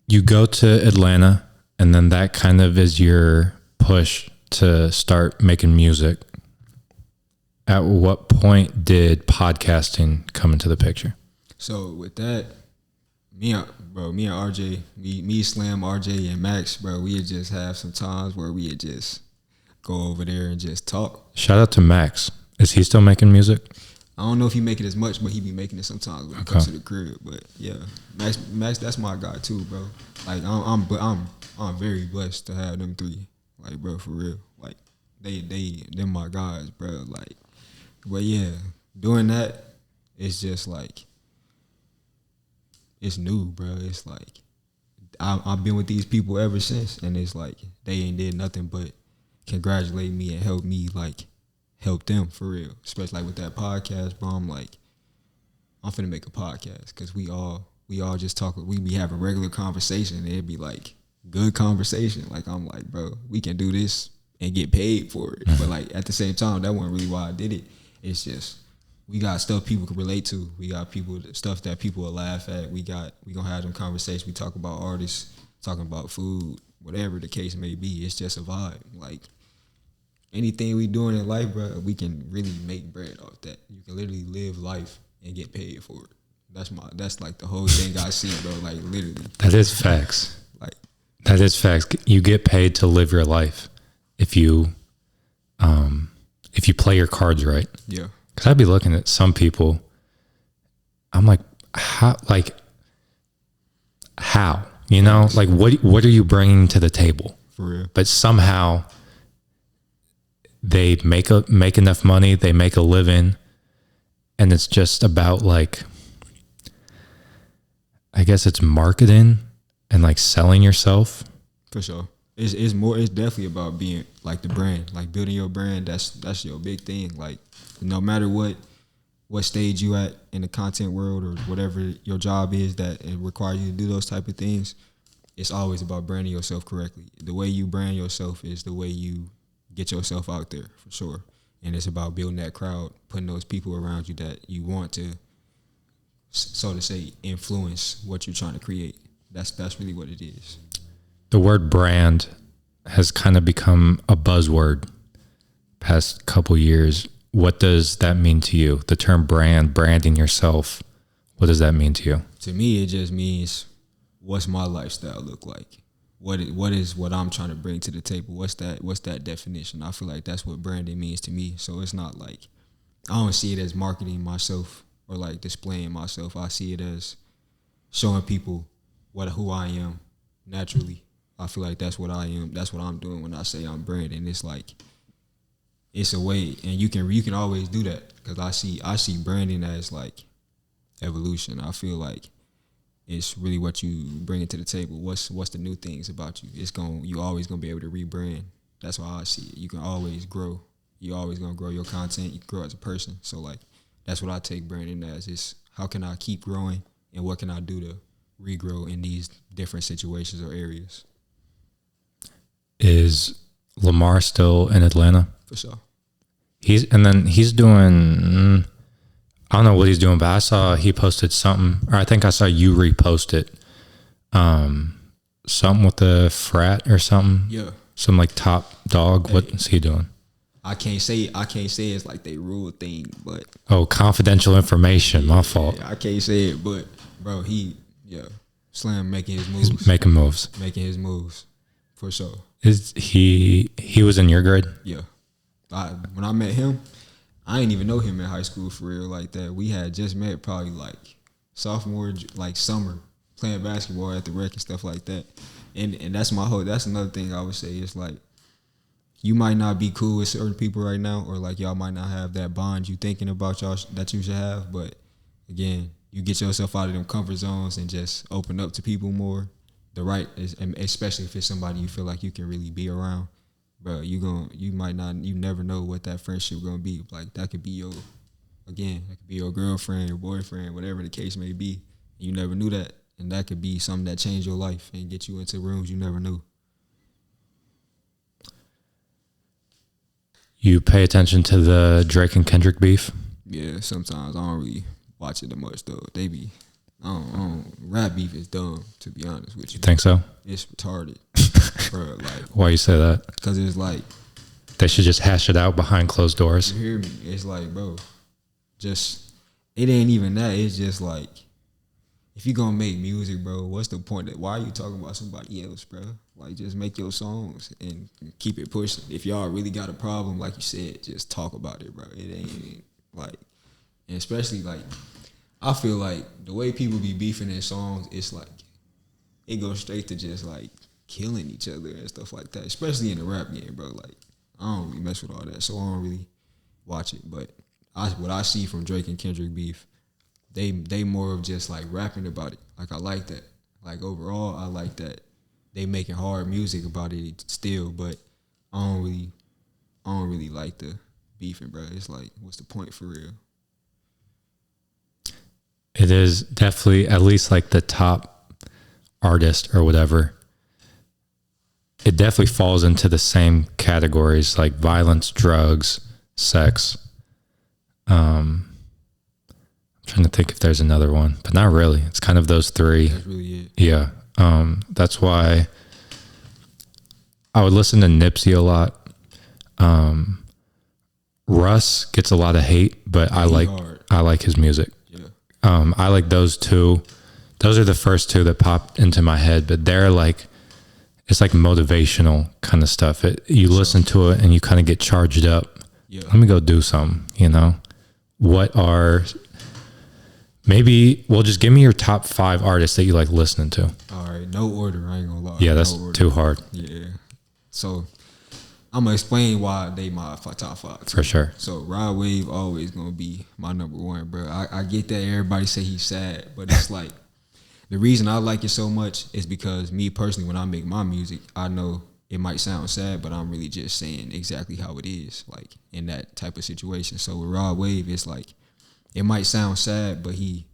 you go to Atlanta, and then that kind of is your push to start making music. At what point did podcasting come into the picture? So with that, me and RJ, me, Slam, RJ, and Max, bro, we would just have some times where we would just go over there and just talk. Shout out to Max. Is he still making music? I don't know if he make it as much, but he be making it sometimes when he comes to the crib. But yeah, Max, that's my guy too, bro. Like I'm very blessed to have them three. Like, bro, for real. Like they're my guys, bro. Like, but yeah, doing that, it's just like it's new, bro. It's like I've been with these people ever since, and it's like they ain't did nothing but congratulate me and help me like help them for real. Especially like with that podcast, bro. I'm like, I'm finna make a podcast because we all just talk. We be having regular conversation, and it'd be like good conversation. Like I'm like, bro, we can do this and get paid for it. But like at the same time, that wasn't really why I did it. It's just we got stuff people can relate to. We got stuff that people will laugh at. We gonna have them conversations. We talk about artists, talking about food, whatever the case may be. It's just a vibe. Like anything we doing in life, bro, we can really make bread off that. You can literally live life and get paid for it. That's like the whole thing I see, bro. Like literally. That is facts. Like that is facts. You get paid to live your life if you play your cards right. Yeah. Cause I'd be looking at some people. I'm like, how? You know, like what are you bringing to the table? For real. But somehow they make enough money, they make a living, and it's just about like, I guess it's marketing and like selling yourself. For sure. It's definitely about being like the brand, like building your brand. That's your big thing. Like no matter what stage you at in the content world or whatever your job is that it requires you to do those type of things, it's always about branding yourself correctly. The way you brand yourself is the way you get yourself out there, for sure. And it's about building that crowd, putting those people around you that you want to, so to say, influence what you're trying to create. That's really what it is. The word brand has kind of become a buzzword past couple years. What does that mean to you? The term branding yourself, what does that mean to you? To me, it just means what's my lifestyle look like? What is what I'm trying to bring to the table? What's that definition? I feel like that's what branding means to me. So it's not like, I don't see it as marketing myself or like displaying myself. I see it as showing people who I am naturally. I feel like that's what I am. That's what I'm doing when I say I'm branding. It's like, it's a way, and you can always do that because I see branding as like evolution. I feel like it's really what you bring to the table. What's the new things about you? You always gonna be able to rebrand. That's why I see it. You can always grow. You always gonna grow your content. You can grow as a person. So like that's what I take branding as. Is how can I keep growing and what can I do to regrow in these different situations or areas. Is Lamar still in Atlanta? For sure. He's doing, I don't know what he's doing, but I saw he posted something, or I think I saw you repost it. Something with the frat or something. Yeah. Some like top dog. Hey, what's he doing? I can't say it's like they rule thing, but confidential information. My fault. I can't say it, but bro, Slam making his moves. Making his moves. For sure. Is he was in your grade? Yeah. When I met him, I didn't even know him in high school for real like that. We had just met probably like sophomore, like summer playing basketball at the rec and stuff like that. And that's that's another thing I would say. It's like, you might not be cool with certain people right now, or like y'all might not have that bond you thinking about y'all that you should have. But again, you get yourself out of them comfort zones and just open up to people more. Especially if it's somebody you feel like you can really be around, bro. You never know what that friendship gonna be. Like that could be your girlfriend, your boyfriend, whatever the case may be. You never knew that, and that could be something that changed your life and get you into rooms you never knew. You pay attention to the Drake and Kendrick beef? Yeah, sometimes I don't really watch it that much though. They be, rap beef is dumb, to be honest with you. You think so? It's retarded, bro. Like, why you say that? Because it's like, they should just hash it out behind closed doors. You hear me? It's like, bro, it ain't even that. It's just like, if you gonna make music, bro, what's the point? Why are you talking about somebody else, bro? Like, just make your songs and keep it pushing. If y'all really got a problem, like you said, just talk about it, bro. It ain't like, and especially like, I feel like the way people be beefing in songs, it's like, it goes straight to just like killing each other and stuff like that. Especially in the rap game, bro. Like, I don't really mess with all that, so I don't really watch it. But what I see from Drake and Kendrick beef, they more of just like rapping about it. Like, I like that. Like, overall, I like that they making hard music about it still, but I don't really like the beefing, bro. It's like, what's the point for real? It is definitely, at least like the top artist or whatever, it definitely falls into the same categories, like violence, drugs, sex. I'm trying to think if there's another one, but not really. It's kind of those three. That's really it. Yeah. That's why I would listen to Nipsey a lot. Russ gets a lot of hate, but I like his music. Yeah. I like those two. Those are the first two that popped into my head, but they're like, it's like motivational kind of stuff. You listen to it and you kind of get charged up. Yeah. Let me go do something, you know? Maybe, well, just give me your top 5 artists that you like listening to. All right, no order, I ain't gonna lie. Yeah, that's too hard. Yeah. So, I'm gonna explain why they my top 5. For sure. So, Rod Wave always gonna be my number 1, bro. I get that everybody say he's sad, but it's like, the reason I like it so much is because me personally, when I make my music, I know it might sound sad, but I'm really just saying exactly how it is, like in that type of situation. So with Rod Wave, it's like, it might sound sad, but he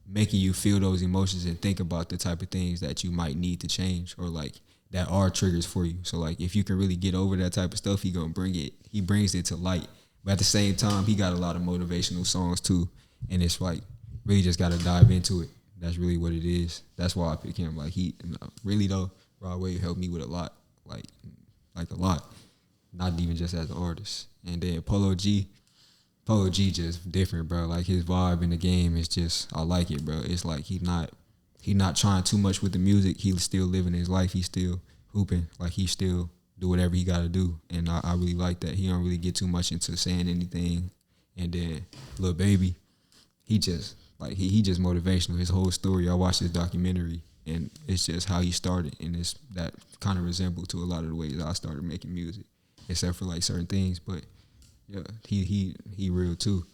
making you feel those emotions and think about the type of things that you might need to change, or like that are triggers for you. So like, if you can really get over that type of stuff, he brings it to light. But at the same time, he got a lot of motivational songs too. And it's like, really just got to dive into it. That's really what it is. That's why I pick him. Like, really though, Rod Wave helped me with a lot, like a lot. Not even just as an artist. And then Polo G just different, bro. Like, his vibe in the game is just, I like it, bro. It's like he not trying too much with the music. He's still living his life. He's still hooping. Like, he still do whatever he got to do. And I really like that. He don't really get too much into saying anything. And then Lil Baby, he just motivational. His whole story, I watched his documentary, and it's just how he started, and it's that kind of resembled to a lot of the ways I started making music, except for like certain things. But yeah, he real too.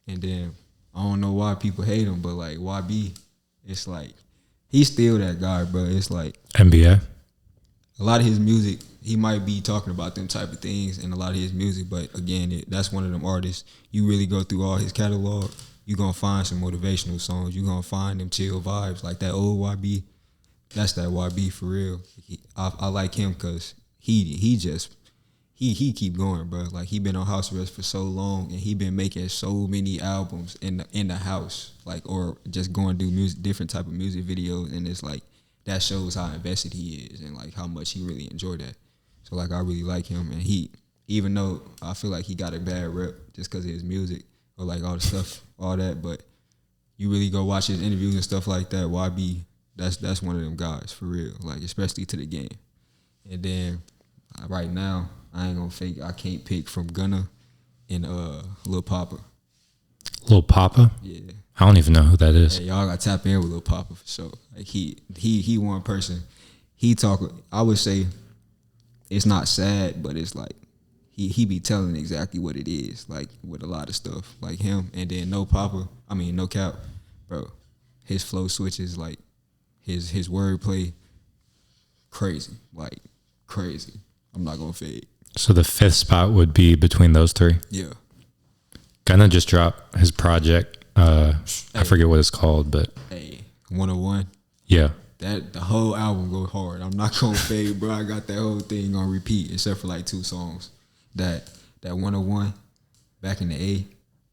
And then I don't know why people hate him, but like YB, it's like he's still that guy, bro. It's like NBA. A lot of his music, he might be talking about them type of things in a lot of his music, but again, that's one of them artists. You really go through all his catalog, you're going to find some motivational songs. You're going to find them chill vibes. Like that old YB, that's that YB for real. I like him because he keep going, bro. Like, he been on house arrest for so long, and he been making so many albums in the house, like, or just going to do different type of music videos, and it's like, that shows how invested he is and like how much he really enjoyed that. So like, I really like him, and even though I feel like he got a bad rep just because of his music, or like all the stuff, all that, but you really go watch his interviews and stuff like that, YB, that's one of them guys for real, like, especially to the game. And then right now, I ain't gonna fake, I can't pick from Gunna and Lil Papa. Lil Papa? Yeah. I don't even know who that is. Hey, y'all got to tap in with Lil Papa for sure. Like he one person. He talk. I would say it's not sad, but it's like he be telling exactly what it is. Like with a lot of stuff, like him, and then No Cap, bro. His flow switches, like his wordplay, crazy, like crazy. I'm not gonna fade. So the 5th spot would be between those 3. Yeah. Gunna just dropped his project. I forget what it's called, but 101. Yeah. That the whole album go hard. I'm not gonna fade, bro. I got that whole thing on repeat, except for like 2 songs. That 101, Back in the A,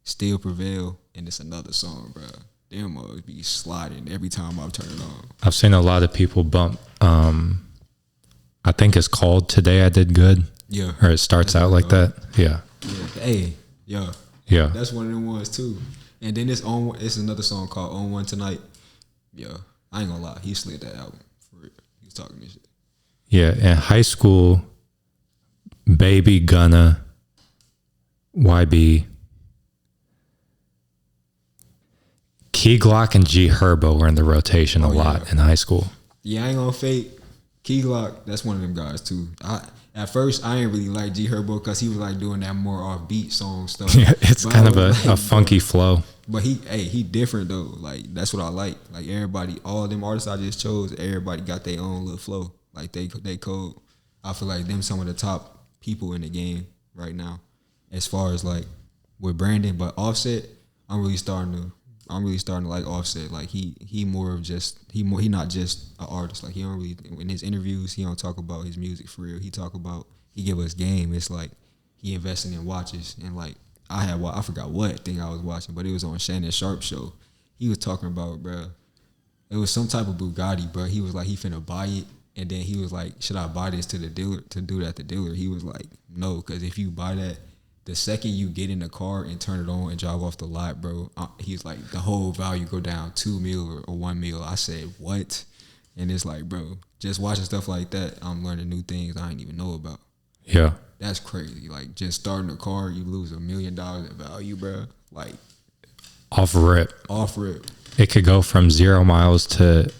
Still Prevail, and it's another song, bro. Them mugs be sliding every time I turn it on. I've seen a lot of people bump. I think it's called Today I Did Good. Yeah. Or it starts out like that. Yeah. Yeah. Yeah. That's one of them ones too. And then it's another song called On One Tonight. Yeah. I ain't gonna lie. He slid that album. For real. He was talking this shit. Yeah. In high school, Baby, Gunna, YB, Key Glock, and G Herbo were in the rotation a lot in high school. Yeah, I ain't gonna fake. Key Glock, that's one of them guys too. At first, I ain't really like G Herbo because he was like doing that more offbeat song stuff. Yeah, it's but kind of a funky flow. But he different though. Like that's what I like. Like everybody, all them artists I just chose, everybody got their own little flow. Like they code. I feel like them some of the top people in the game right now, as far as like with Brandon. But Offset, I'm really starting to like Offset. Like he more of just he not just an artist. Like he don't really, in his interviews he don't talk about his music for real. He give us game. It's like he investing in watches, and like I forgot what thing I was watching, but it was on Shannon Sharp show. He was talking about, bro, it was some type of Bugatti, bro. He was like he finna buy it, and then he was like, should I buy this to the dealer to do that at the dealer? He was like, no, because if you buy that, the second you get in the car and turn it on and drive off the lot, bro, he's like, the whole value go down $2 million or $1 million. I said, what? And it's like, bro, just watching stuff like that, I'm learning new things I didn't even know about. Yeah. That's crazy. Like, just starting a car, you lose $1 million in value, bro. Like, Off rip. It could go from 0 miles to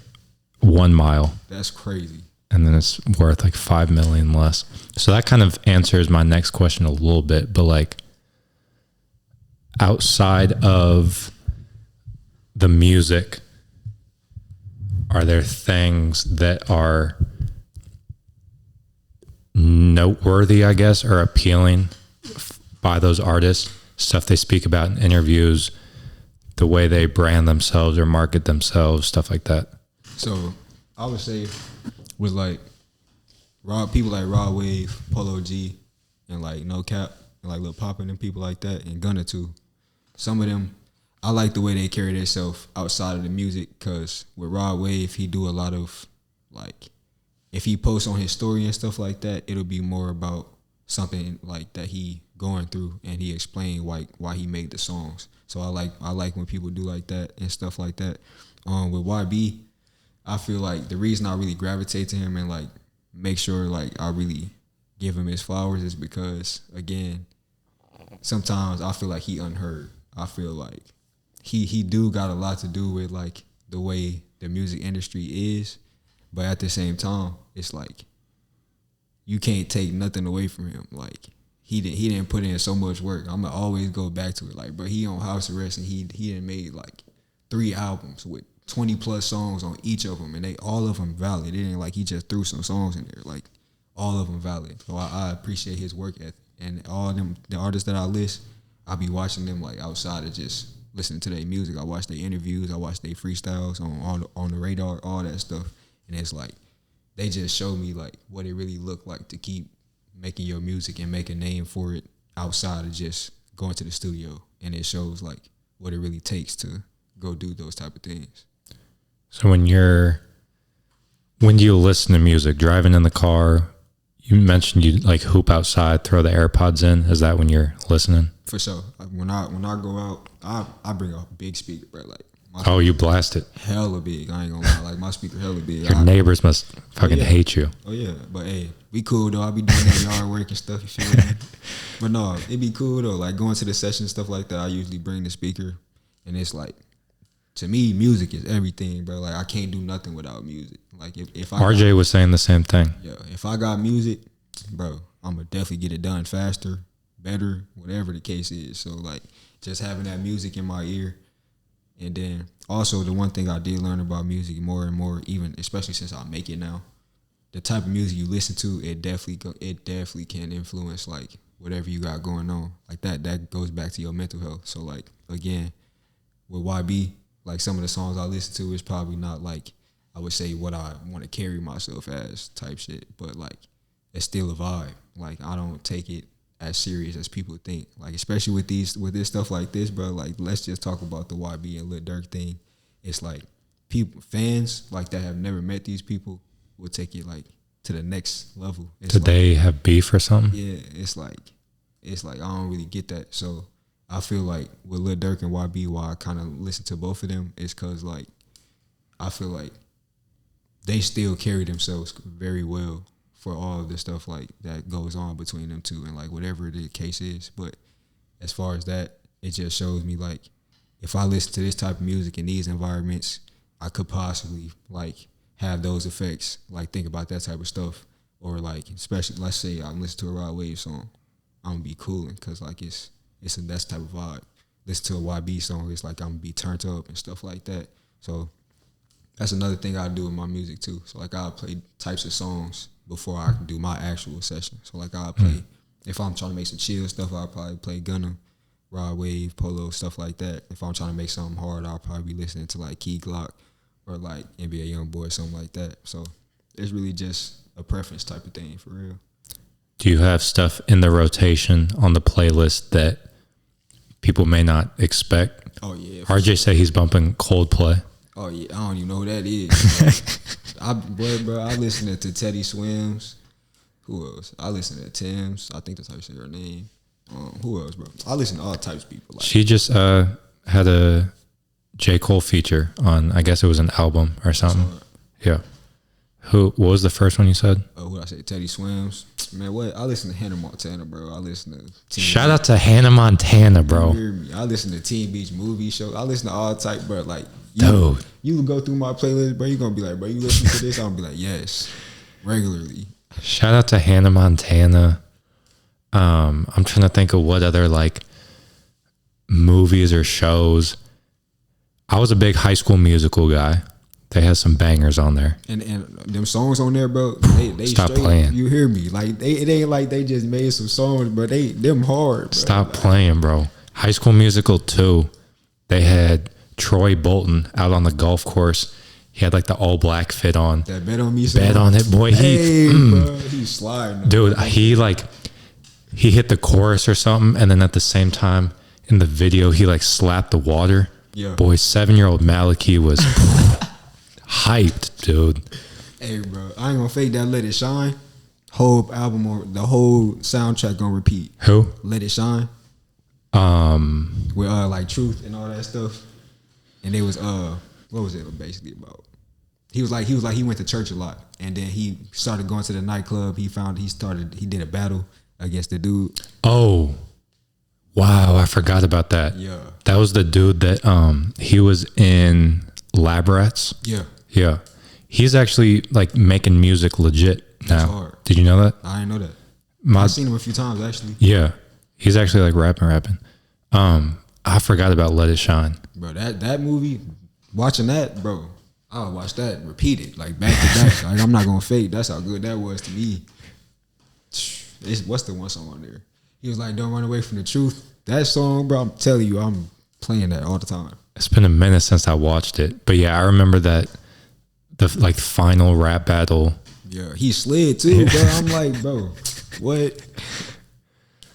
1 mile. That's crazy. And then it's worth like 5 million less. So that kind of answers my next question a little bit, but like outside of the music, are there things that are noteworthy, I guess, or appealing by those artists? Stuff they speak about in interviews, the way they brand themselves or market themselves, stuff like that. So I would say with like people like Rod Wave, Polo G, and like No Cap, and like Lil Papa and people like that, and Gunna too. Some of them, I like the way they carry themselves outside of the music, because with Rod Wave, he do a lot of like, if he posts on his story and stuff like that, it'll be more about something like that he going through, and he explain why he made the songs. So I like when people do like that and stuff like that. With YB, I feel like the reason I really gravitate to him and like make sure like I really give him his flowers is because, again, sometimes I feel like he unheard. I feel like he do got a lot to do with like the way the music industry is, but at the same time, it's like you can't take nothing away from him. Like he didn't put in so much work. I'm gonna always go back to it. Like, bro, he on house arrest and he done made like 3 albums with 20 plus songs on each of them, and they all of them valid. It ain't like he just threw some songs in there. Like all of them valid. So I appreciate his work ethic, and all them the artists that I list, I be watching them like outside of just listening to their music. I watch their interviews, I watch their freestyles on the radar, all that stuff, and it's like they just show me like what it really looked like to keep making your music and make a name for it outside of just going to the studio, and it shows like what it really takes to go do those type of things. So when do you listen to music? Driving in the car? You mentioned you like hoop outside, throw the AirPods in. Is that when you're listening? For sure. Like when I go out, I bring a big speaker, bro. Like you blast it. Hella big. I ain't gonna lie. Like my speaker hella big. Your neighbors must fucking hate you. Oh yeah, but hey, we cool though. I be doing that yard work and stuff. You feel me? But no, it be cool though. Like going to the session and stuff like that, I usually bring the speaker, and it's like to me, music is everything, bro. Like I can't do nothing without music. Like if I RJ was saying the same thing. yeah, if I got music, bro, I'm gonna definitely get it done faster, better, whatever the case is. So like just having that music in my ear, and then also the one thing I did learn about music more and more, even especially since I make it now, the type of music you listen to, it definitely can influence like whatever you got going on. Like that goes back to your mental health. So like again, with YB, like some of the songs I listen to is probably not like I would say what I want to carry myself as type shit, but like it's still a vibe. Like I don't take it as serious as people think. Like especially with this stuff like this, bro. Like let's just talk about the YB and Lil Durk thing. It's like people, fans like that have never met these people will take it like to the next level. It's Did like, they have beef or something? yeah, it's like I don't really get that. So I feel like with Lil Durk and YB, why I kind of listen to both of them is because like I feel like they still carry themselves very well for all of the stuff like that goes on between them two and like whatever the case is. But as far as that, it just shows me like if I listen to this type of music in these environments, I could possibly like have those effects. Like think about that type of stuff, or like especially let's say I'm listening to a Rod Wave song, I'm gonna be cooling because like it's that type of vibe. Listen to a YB song, it's like I'm gonna be turned up and stuff like that. So that's another thing I do with my music too. So like I'll play types of songs before I can do my actual session. So like I'll play, if I'm trying to make some chill stuff, I'll probably play Gunna, Rod Wave, Polo, stuff like that. If I'm trying to make something hard, I'll probably be listening to like Key Glock or like NBA Youngboy, something like that. So it's really just a preference type of thing for real. Do you have stuff in the rotation on the playlist that people may not expect? Oh yeah. RJ said he's bumping Coldplay. Oh yeah, I don't even know who that is. I listen to Teddy Swims. Who else? I listen to Tim's. I think that's how you say her name. Who else, bro? I listen to all types of people. Like, She just had a J. Cole feature on, I guess it was an album or something. Yeah. What was the first one you said? What did I say? Teddy Swims. Man, what? I listen to Hannah Montana, bro. I listen to Shout out to Hannah Montana, bro. You hear me? I listen to Teen Beach Movie Show. I listen to all type, bro. Like, Dude. You go through my playlist, bro. You're gonna be like, bro, you listen to this? I'm gonna be like, yes, regularly. Shout out to Hannah Montana. I'm trying to think of what other like movies or shows. I was a big High School Musical guy. They had some bangers on there. And them songs on there, bro, they Stop straight, playing. You hear me? Like it ain't like they just made some songs, but them hard, bro. Stop like, playing, bro. High School Musical 2, they had Troy Bolton out on the golf course. He had like the all black fit on. That Bet On Me song. Bet on it, boy. Bro, he's sliding. Dude, he hit the chorus or something, and then at the same time in the video, he like slapped the water. Yeah. Boy, 7-year-old Malachi was hyped, dude. Hey, bro, I ain't gonna fake that. Let It Shine. Whole album or the whole soundtrack on repeat. Who? Let It Shine. With like Truth and all that stuff. And it was what was it basically about? He went to church a lot, and then he started going to the nightclub. He did a battle against the dude. Oh, wow, I forgot about that. Yeah. That was the dude that he was in Lab Rats. Yeah. Yeah. He's actually like making music legit now. That's hard. Did you know that? I didn't know that. I've seen him a few times actually. Yeah. He's actually like rapping. I forgot about Let It Shine. Bro, that movie, watching that, bro, I would watch that repeated, like back to back. Like I'm not gonna fake. That's how good that was to me. What's the one song on there? He was like, "Don't run away from the truth." That song, bro, I'm telling you, I'm playing that all the time. It's been a minute since I watched it, but yeah, I remember that the like final rap battle. Yeah, he slid too, bro. I'm like, bro, what?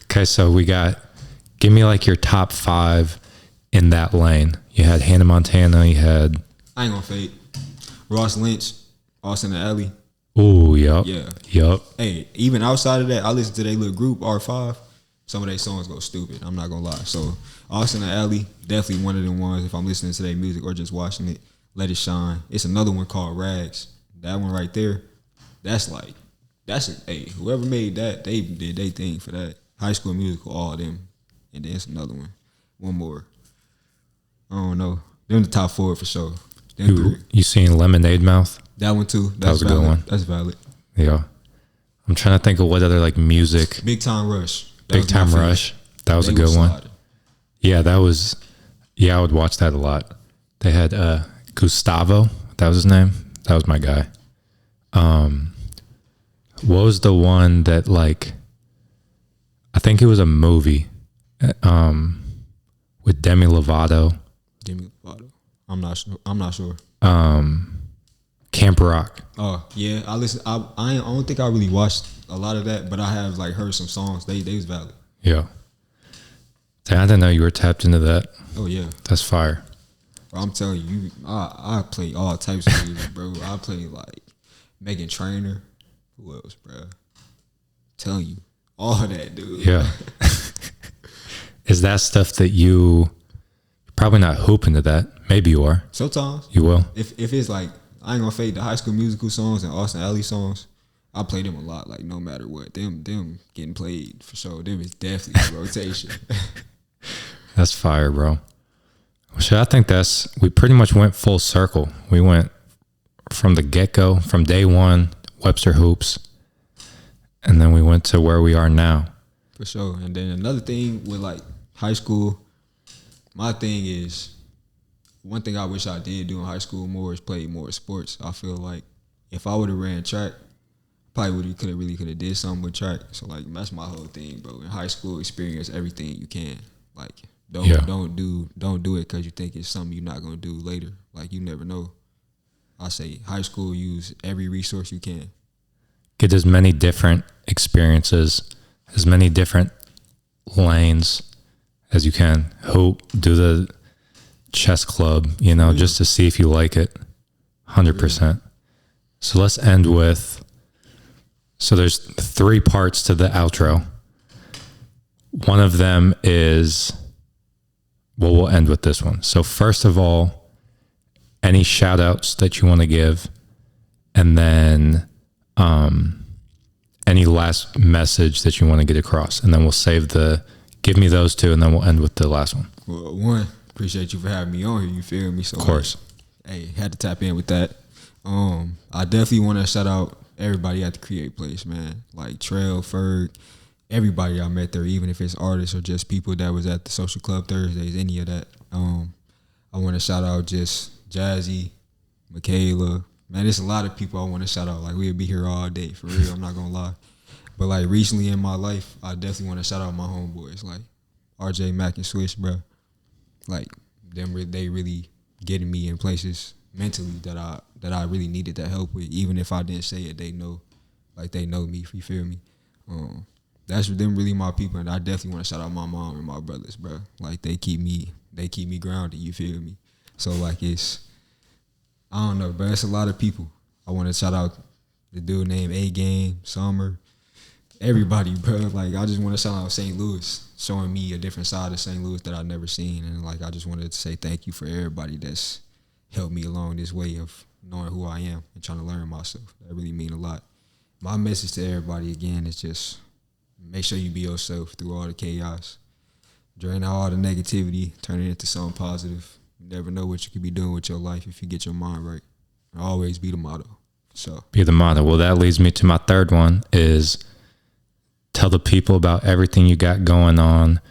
Okay, so we got, give me like your top 5 in that lane. You had Hannah Montana, you had... I ain't gonna fake. Ross Lynch, Austin and Alley. Ooh, yup. Yeah. Yup. Hey, even outside of that, I listen to their little group, R5. Some of their songs go stupid, I'm not gonna lie. So, Austin and Alley, definitely one of them ones if I'm listening to their music or just watching it. Let It Shine. It's another one called Rags. That one right there, hey, whoever made that, they did their thing for that. High School Musical, all of them. And then it's another one. One more. I don't know. Them the top 4 for sure. Them 3. You seen Lemonade Mouth? That one too. That was a valid. good one. That's valid. Yeah. I'm trying to think of what other like music. Big Time Rush. Big Time Rush. That was a good one. Yeah, that was. Yeah, I would watch that a lot. They had Gustavo. That was his name. That was my guy. What was the one that like? I think it was a movie, with Demi Lovato. Demi Lovato. I'm not sure. Camp Rock. Oh yeah, I listen. I don't think I really watched a lot of that, but I have like heard some songs. They was valid. Yeah. Damn, I didn't know you were tapped into that. Oh yeah, that's fire. Bro, I'm telling you, I play all types of music, bro. I play like Megan Trainor. Who else, bro? I'm telling you, all of that, dude. Yeah. Is that stuff that you're probably not hooping to that? Maybe you are. Sometimes you will. If it's like, I ain't gonna fake the High School Musical songs and Austin Alley songs. I play them a lot, like no matter what. Them getting played for sure. Them is definitely rotation. That's fire, bro. So I think we pretty much went full circle. We went from the get-go, from day one, Webster Hoops, and then we went to where we are now. For sure. And then another thing with like high school, my thing is, one thing I wish I did do in high school more is play more sports. I feel like if I would have ran track, probably could have did something with track. So like that's my whole thing, bro. In high school, experience everything you can. Like don't do it because you think it's something you're not gonna do later. Like you never know. I say high school, use every resource you can. Get as many different experiences, as many different lanes as you can. Hoop, do the chess club, just to see if you like it. 100%. So let's end with, so there's 3 parts to the outro. One of them is, well, we'll end with this one. So first of all, any shout outs that you want to give, and then any last message that you want to get across, and then we'll give me those 2, and then we'll end with the last one. Well, one, appreciate you for having me on here. You feel me? So, of course. Hey, had to tap in with that. I definitely want to shout out everybody at the Create Place, man. Like Trail, Ferg, everybody I met there, even if it's artists or just people that was at the Social Club Thursdays, any of that. I want to shout out just Jazzy, Michaela. Man, there's a lot of people I want to shout out. Like, we'll be here all day, for real. I'm not going to lie. But, like, recently in my life, I definitely want to shout out my homeboys, like RJ, Mac, and Swish, bro. Like, they really getting me in places mentally that I really needed that help with. Even if I didn't say it, they know. Like, they know me, if you feel me. That's them really my people, and I definitely want to shout out my mom and my brothers, bro. Like, they keep me grounded, you feel me? So, like, I don't know, but it's a lot of people. I want to shout out the dude named A-Game, Summer, everybody, bro. Like, I just want to shout out St. Louis, showing me a different side of St. Louis that I've never seen. And, like, I just wanted to say thank you for everybody that's helped me along this way of knowing who I am and trying to learn myself. That really mean a lot. My message to everybody, again, is just make sure you be yourself through all the chaos. Drain out all the negativity, turn it into something positive. You never know what you could be doing with your life if you get your mind right. Always be the motto. So be the motto. Well, that leads me to my third one is tell the people about everything you got going on,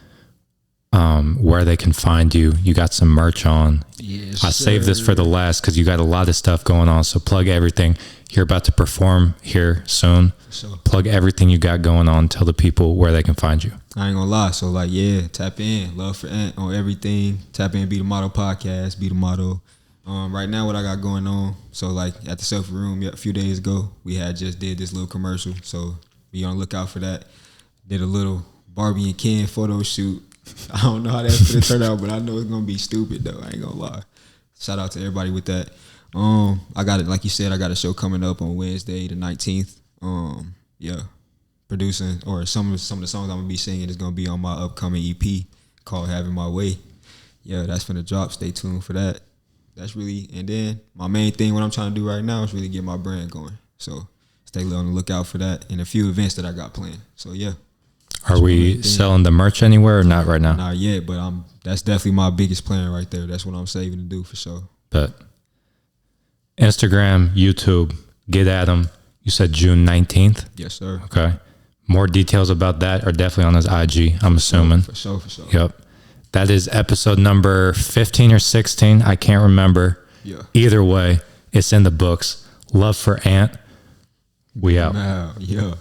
where they can find you. You got some merch on. Yes, I saved this for the last because you got a lot of stuff going on. So plug everything. You're about to perform here soon. So plug everything you got going on. Tell the people where they can find you. I ain't gonna lie. So like, yeah, tap in. Love for Ant on everything. Tap in. Be the Motto podcast. Be the Motto. Right now, what I got going on. So like at the Selfie Room, a few days ago, we had just did this little commercial. So be on the lookout for that. Did a little Barbie and Ken photo shoot. I don't know how that's gonna turn out, but I know it's gonna be stupid though. I ain't gonna lie. Shout out to everybody with that. I got it, like you said, I got a show coming up on Wednesday the 19th. Producing or some of the songs I'm gonna be singing is gonna be on my upcoming EP called Having My Way. Yeah, that's finna drop. Stay tuned for that. That's really, and then my main thing, what I'm trying to do right now is really get my brand going. So stay on the lookout for that and a few events that I got planned. So yeah. Are we selling the merch anywhere or not right now? Not yet, but that's definitely my biggest plan right there. That's what I'm saving to do for sure. But Instagram, YouTube, get at him. You said June 19th? Yes, sir. Okay. More details about that are definitely on his IG, I'm assuming. For sure. Yep. That is episode number 15 or 16. I can't remember. Yeah. Either way, it's in the books. Love for Ant. We out. Yeah.